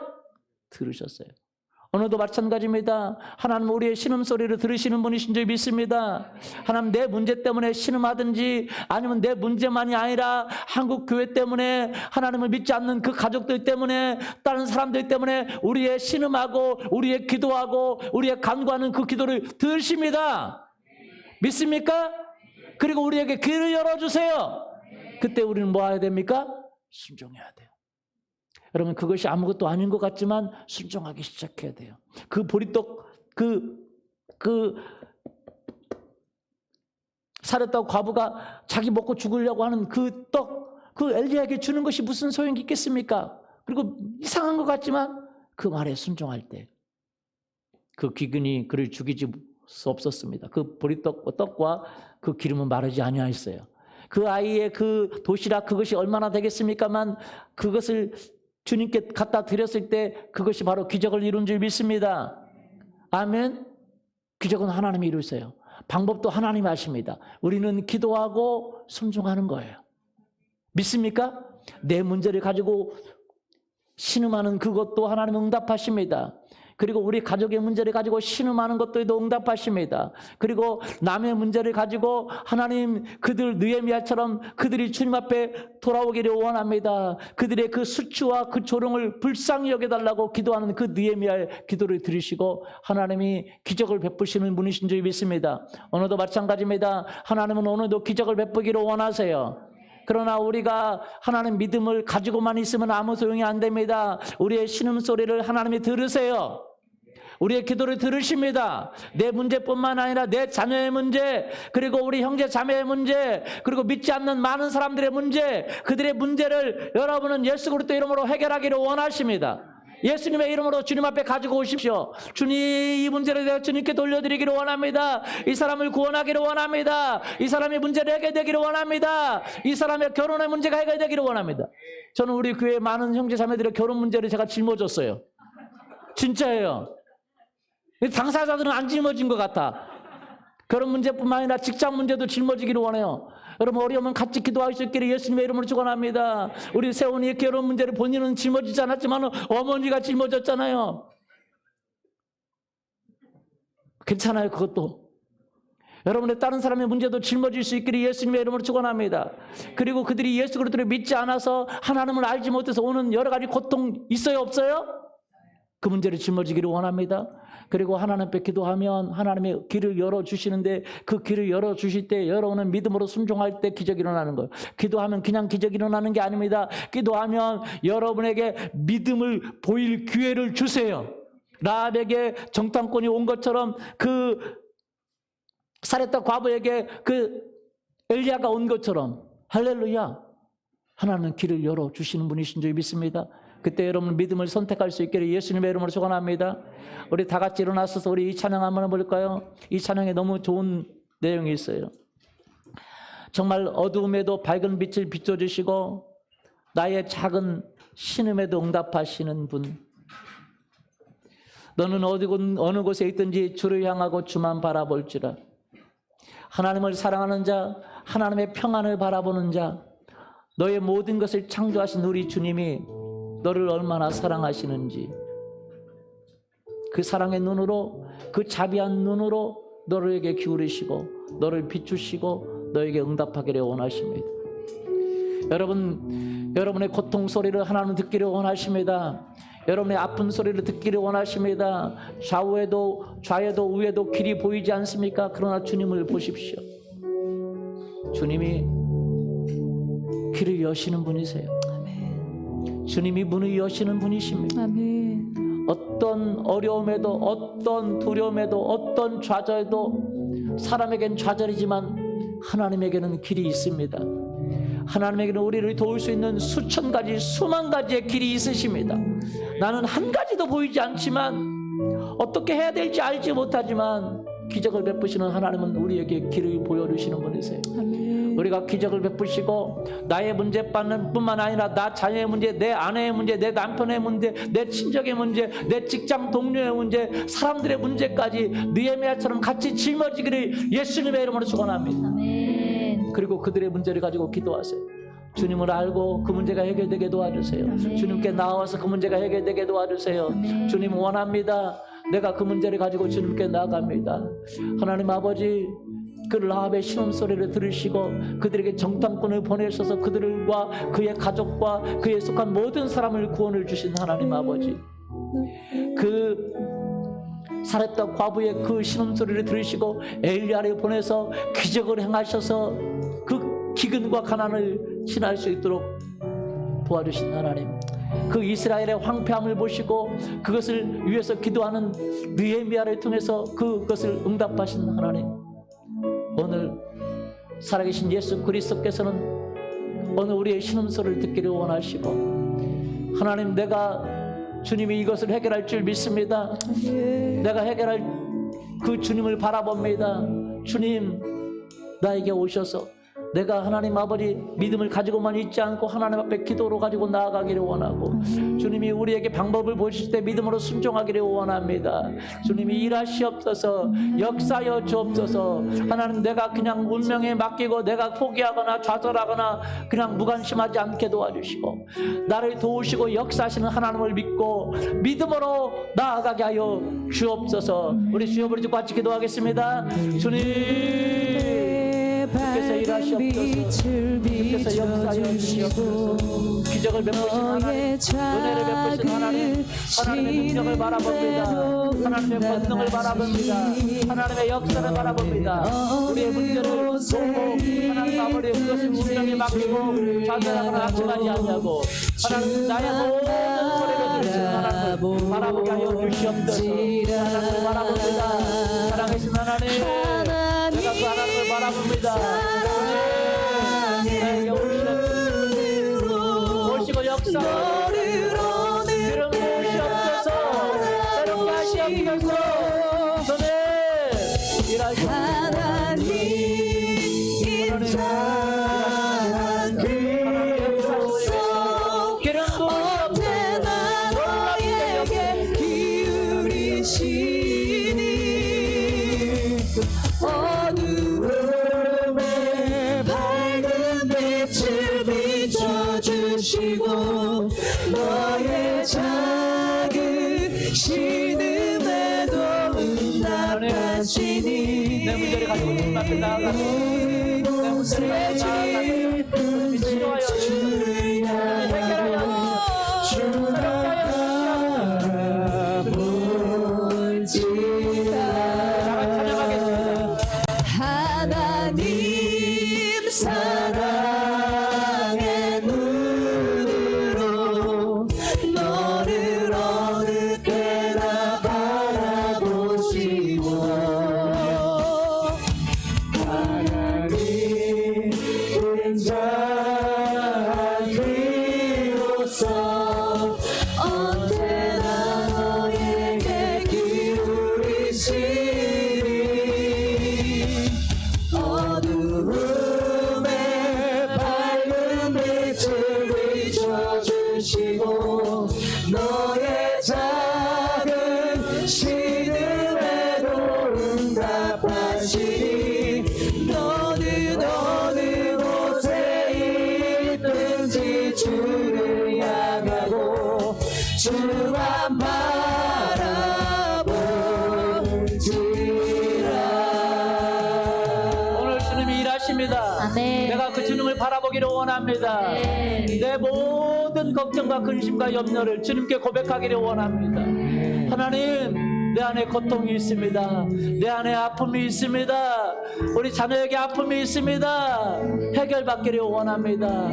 들으셨어요. 오늘도 마찬가지입니다. 하나님 우리의 신음소리를 들으시는 분이신 줄 믿습니다. 하나님 내 문제 때문에 신음하든지 아니면 내 문제만이 아니라 한국 교회 때문에 하나님을 믿지 않는 그 가족들 때문에 다른 사람들 때문에 우리의 신음하고 우리의 기도하고 우리의 간구하는 그 기도를 들으십니다. 믿습니까? 그리고 우리에게 귀를 열어주세요. 그때 우리는 뭐 해야 됩니까? 순종해야 돼요. 여러분 그것이 아무것도 아닌 것 같지만 순종하기 시작해야 돼요. 그 보리떡 사렸다고 과부가 자기 먹고 죽으려고 하는 그 떡, 그 엘리야에게 주는 것이 무슨 소용이 있겠습니까? 그리고 이상한 것 같지만 그 말에 순종할 때 그 귀근이 그를 죽이지 수 없었습니다. 그 떡과 그 기름은 마르지 아니하였어요. 그 아이의 그 도시락 그것이 얼마나 되겠습니까만 그것을 주님께 갖다 드렸을 때 그것이 바로 기적을 이룬 줄 믿습니다. 아멘. 기적은 하나님이 이루세요. 방법도 하나님이 아십니다. 우리는 기도하고 순종하는 거예요. 믿습니까? 내 문제를 가지고 신음하는 그것도 하나님은 응답하십니다. 그리고 우리 가족의 문제를 가지고 신음하는 것들도 응답하십니다. 그리고 남의 문제를 가지고 하나님 그들 느헤미야처럼 그들이 주님 앞에 돌아오기를 원합니다. 그들의 그 수치와 그 조롱을 불쌍히 여겨달라고 기도하는 그 느헤미야의 기도를 들으시고 하나님이 기적을 베푸시는 분이신 줄 믿습니다. 오늘도 마찬가지입니다. 하나님은 오늘도 기적을 베푸기를 원하세요. 그러나 우리가 하나님 믿음을 가지고만 있으면 아무 소용이 안 됩니다. 우리의 신음소리를 하나님이 들으세요. 우리의 기도를 들으십니다. 내 문제뿐만 아니라 내 자녀의 문제, 그리고 우리 형제 자매의 문제, 그리고 믿지 않는 많은 사람들의 문제, 그들의 문제를 여러분은 예수 그리스도 이름으로 해결하기를 원하십니다. 예수님의 이름으로 주님 앞에 가지고 오십시오. 주님, 이 문제를 내가 주님께 돌려드리기를 원합니다. 이 사람을 구원하기를 원합니다. 이 사람의 문제를 해결되기를 원합니다. 이 사람의 결혼의 문제가 해결되기를 원합니다. 저는 우리 교회 많은 형제 자매들의 결혼 문제를 제가 짊어졌어요. 진짜예요. 당사자들은 안 짊어진 것 같아. 결혼 문제뿐만 아니라 직장 문제도 짊어지기를 원해요. 여러분 어려우면 같이 기도할 수 있기를 예수님의 이름으로 축원합니다. 우리 세훈이의 결혼 문제를 본인은 짊어지지 않았지만 어머니가 짊어졌잖아요. 괜찮아요. 그것도. 여러분의 다른 사람의 문제도 짊어질 수 있기를 예수님의 이름으로 축원합니다. 그리고 그들이 예수 그리스도를 믿지 않아서 하나님을 알지 못해서 오는 여러 가지 고통 있어요? 없어요? 그 문제를 짊어지기를 원합니다. 그리고 하나님 앞에 기도하면 하나님의 길을 열어주시는데 그 길을 열어주실 때 여러분은 믿음으로 순종할 때 기적이 일어나는 거예요. 기도하면 그냥 기적이 일어나는 게 아닙니다. 기도하면 여러분에게 믿음을 보일 기회를 주세요. 라합에게 정탐꾼이 온 것처럼 그 사렙다 과부에게 그 엘리야가 온 것처럼 할렐루야. 하나님은 길을 열어주시는 분이신 줄 믿습니다. 그때 여러분 믿음을 선택할 수 있기를 예수님의 이름으로 축원합니다. 우리 다 같이 일어나서서 우리 이 찬양 한번 해볼까요? 이 찬양에 너무 좋은 내용이 있어요. 정말 어두움에도 밝은 빛을 비춰주시고 나의 작은 신음에도 응답하시는 분. 너는 어느 곳에 있든지 주를 향하고 주만 바라볼지라. 하나님을 사랑하는 자, 하나님의 평안을 바라보는 자, 너의 모든 것을 창조하신 우리 주님이 너를 얼마나 사랑하시는지 그 사랑의 눈으로, 그 자비한 눈으로 너에게 기울이시고 너를 비추시고 너에게 응답하기를 원하십니다. 여러분의 고통 소리를 하나님 듣기를 원하십니다. 여러분의 아픈 소리를 듣기를 원하십니다. 좌에도 우에도 길이 보이지 않습니까? 그러나 주님을 보십시오. 주님이 길을 여시는 분이세요. 주님이 문을 여시는 분이십니다. 아멘. 어떤 어려움에도, 어떤 두려움에도, 어떤 좌절도 사람에겐 좌절이지만 하나님에게는 길이 있습니다. 하나님에게는 우리를 도울 수 있는 수천 가지, 수만 가지의 길이 있으십니다. 나는 한 가지도 보이지 않지만 어떻게 해야 될지 알지 못하지만 기적을 베푸시는 하나님은 우리에게 길을 보여주시는 분이세요. 아멘. 우리가 기적을 베푸시고 나의 문제뿐만 아니라 나 자녀의 문제, 내 아내의 문제, 내 남편의 문제, 내 친척의 문제, 내 직장 동료의 문제, 사람들의 문제까지 느헤미야처럼 같이 짊어지기를 예수님의 이름으로 축원합니다. 아멘. 그리고 그들의 문제를 가지고 기도하세요. 주님을 알고 그 문제가 해결되게 도와주세요. 아멘. 주님께 나와서 그 문제가 해결되게 도와주세요. 아멘. 주님 원합니다. 내가 그 문제를 가지고 주님께 나아갑니다. 하나님 아버지, 그 라합의 신음소리를 들으시고 그들에게 정탐꾼을 보내셔서 그들과 그의 가족과 그에 속한 모든 사람을 구원을 주신 하나님 아버지, 그 살았던 과부의 그 신음소리를 들으시고 엘리야를 보내서 기적을 행하셔서 그 기근과 가난을 지날 수 있도록 도와주신 하나님, 그 이스라엘의 황폐함을 보시고 그것을 위해서 기도하는 느헤미야를 통해서 그것을 응답하신 하나님, 오늘 살아계신 예수 그리스도께서는 오늘 우리의 신음소리를 듣기를 원하시고, 하나님, 내가 주님이 이것을 해결할 줄 믿습니다. 내가 해결할 그 주님을 바라봅니다. 주님, 나에게 오셔서 내가 하나님 아버지 믿음을 가지고만 있지 않고 하나님 앞에 기도로 가지고 나아가기를 원하고, 주님이 우리에게 방법을 보실 때 믿음으로 순종하기를 원합니다. 주님이 일하시옵소서, 역사여 주옵소서. 하나님, 내가 그냥 운명에 맡기고 내가 포기하거나 좌절하거나 그냥 무관심하지 않게 도와주시고, 나를 도우시고 역사하시는 하나님을 믿고 믿음으로 나아가게 하여 주옵소서. 우리 주여 부르짖고 같이 기도하겠습니다. 주님, 주께서 일하시옵소서. 주께서 역사하여 주시옵소서. 기적을 베푸신 하나님, 은혜를 베푸신 하나님, 하나님의 능력을 바라봅니다. 하나님의 권능을 바라봅니다. 하나님의 역사를 바라봅니다. 우리의 문제를 돕고 하나님 아버지, 그것을 운명에 맡기고 좌절하거나 낙심하지 않냐고, 하나님, 나의 모든 소리를 들으시는 하나님을 바라보게 하여 주시옵소서. 하나님을 바라봅니다. 사랑하신 하나님, 내가 그 하나님을 바라봅니다. 나에게 오시고 역사하여 이름 오시옵소서. 새롭게 하시옵소서. 주님, 일하시옵소서. 하나님 일하시옵소서. 기름 부으시옵소서. 너에게 기울이시니 어두움에 밝은 빛을 비춰주시고, 너의 작은 신음에도 응답하시니, 내 문제를 가지고 주님 앞에 나아가고, 내 문제를 가지고 나아가고 치료하여 주시옵소서. 해결하여 하나님 사랑의 눈으로 너를 어느 때나 바라보시고, 하나님 은장 그리로서 언제나 너에게 기울이시니 어두움에 밝은 빛을 비춰주시고, 너의 작은 신음에도 응답하시니, 너는 어느 곳에 있든지 주를 향하고 주만 바라볼지라. 오늘 주님이 일하십니다. 아멘. 내가 그 주님을 바라보기를 원합니다. 네. 내 모든 걱정과 근심과 염려를 주님께 고백하기를 원합니다. 하나님, 내 안에 고통이 있습니다. 내 안에 아픔이 있습니다. 우리 자녀에게 아픔이 있습니다. 해결받기를 원합니다.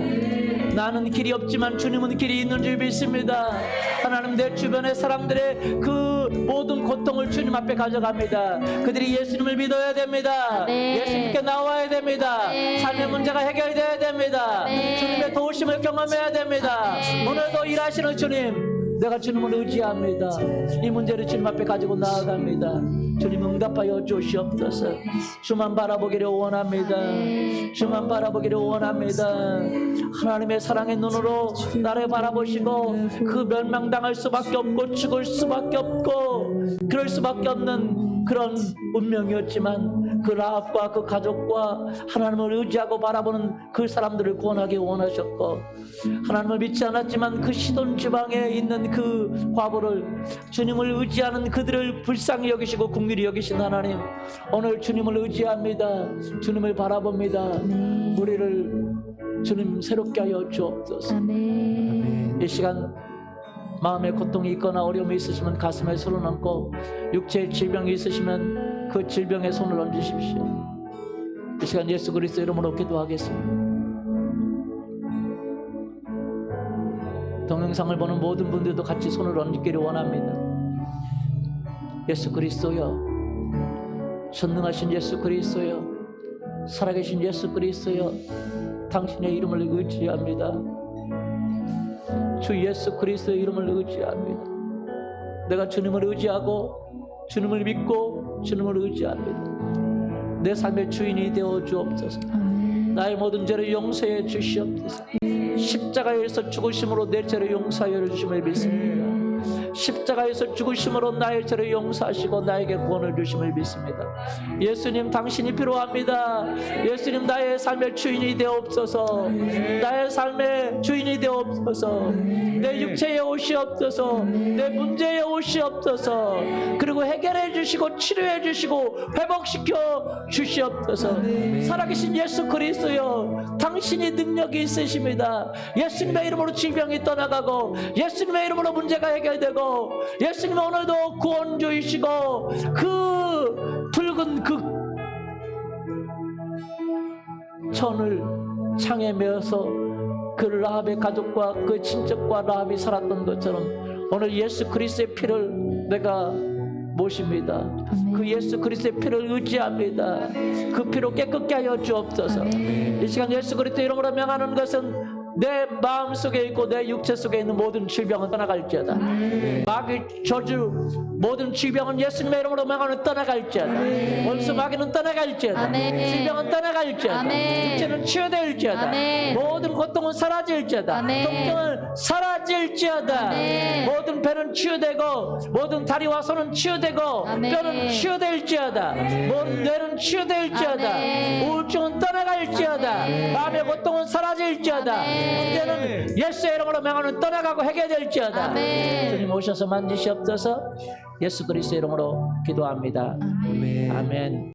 나는 길이 없지만 주님은 길이 있는 줄 믿습니다. 하나님, 내 주변의 사람들의 그 모든 고통을 주님 앞에 가져갑니다. 그들이 예수님을 믿어야 됩니다. 네. 예수님께 나와야 됩니다. 네. 삶의 문제가 해결돼야 됩니다. 네. 주님의 도우심을 경험해야 됩니다. 네. 오늘도 일하시는 주님, 내가 주님을 의지합니다. 이 문제를 주님 앞에 가지고 나아갑니다. 주님, 응답하여 주시옵소서. 주만 바라보기를 원합니다. 주만 바라보기를 원합니다. 하나님의 사랑의 눈으로 나를 바라보시고, 그 멸망당할 수밖에 없고 죽을 수밖에 없고 그럴 수밖에 없는 그런 운명이었지만, 그 라합과 그 가족과 하나님을 의지하고 바라보는 그 사람들을 구원하기 원하셨고, 하나님을 믿지 않았지만 그 시돈 지방에 있는 그 과부를, 주님을 의지하는 그들을 불쌍히 여기시고 긍휼히 여기신 하나님, 오늘 주님을 의지합니다. 주님을 바라봅니다. 아멘. 우리를 주님 새롭게 하여 주옵소서. 아멘. 이 시간 마음에 고통이 있거나 어려움이 있으시면 가슴에 손을 얹고, 육체의 질병이 있으시면 그 질병에 손을 얹으십시오. 이 시간 예수 그리스도 이름으로 기도하겠습니다. 동영상을 보는 모든 분들도 같이 손을 얹기를 원합니다. 예수 그리스도여, 전능하신 예수 그리스도여, 살아계신 예수 그리스도여, 당신의 이름을 의지합니다. 주 예수 그리스도의 이름을 의지합니다. 내가 주님을 의지하고 주님을 믿고 주님을 의지합니다. 내 삶의 주인이 되어 주옵소서. 나의 모든 죄를 용서해 주시옵소서. 십자가에서 죽으심으로 내 죄를 용서하여 주심을 믿습니다. 십자가에서 죽으심으로 나의 죄를 용서하시고 나에게 구원을 주심을 믿습니다. 예수님, 당신이 필요합니다. 예수님, 나의 삶의 주인이 되옵소서. 나의 삶의 주인이 되옵소서. 내 육체에 오시옵소서. 내 문제에 오시옵소서. 그리고 해결해 주시고 치료해 주시고 회복시켜 주시옵소서. 살아계신 예수 그리스도여, 당신이 능력이 있으십니다. 예수님의 이름으로 질병이 떠나가고, 예수님의 이름으로 문제가 해결되고, 예수님 오늘도 구원 주시고, 그 붉은 그 천을 창에 메어서 그 라합의 가족과 그 친척과 라합이 살았던 것처럼 오늘 예수 그리스도의 피를 내가 모십니다. 그 예수 그리스도의 피를 의지합니다. 그 피로 깨끗게 하여 주옵소서. 이 시간 예수 그리스도 이름으로 명하는 것은 내 마음 속에 있고 내 육체 속에 있는 모든 질병은 떠나갈지어다. 마귀 저주 모든 질병은 예수님의 이름으로 명하는 떠나갈지어다. 원수 마귀는 떠나갈지어다. 질병은 떠나갈지어다. 육체는 치유될지어다. 모든 고통은 사라질지어다. 걱정은 사라질지어다. 모든 배는 치유되고, 모든 다리와 손은 치유되고, 뼈는 치유될지어다. 모든 뇌는 치유될지어다. 우울증은 떠나갈지어다. 마음의 고통은 사라질지어다. 문제는 예수의 이름으로 명하는 떠나가고 해결될지어다. 주님 오셔서 만지시옵소서. 예수 그리스도의 이름으로 기도합니다. 아멘.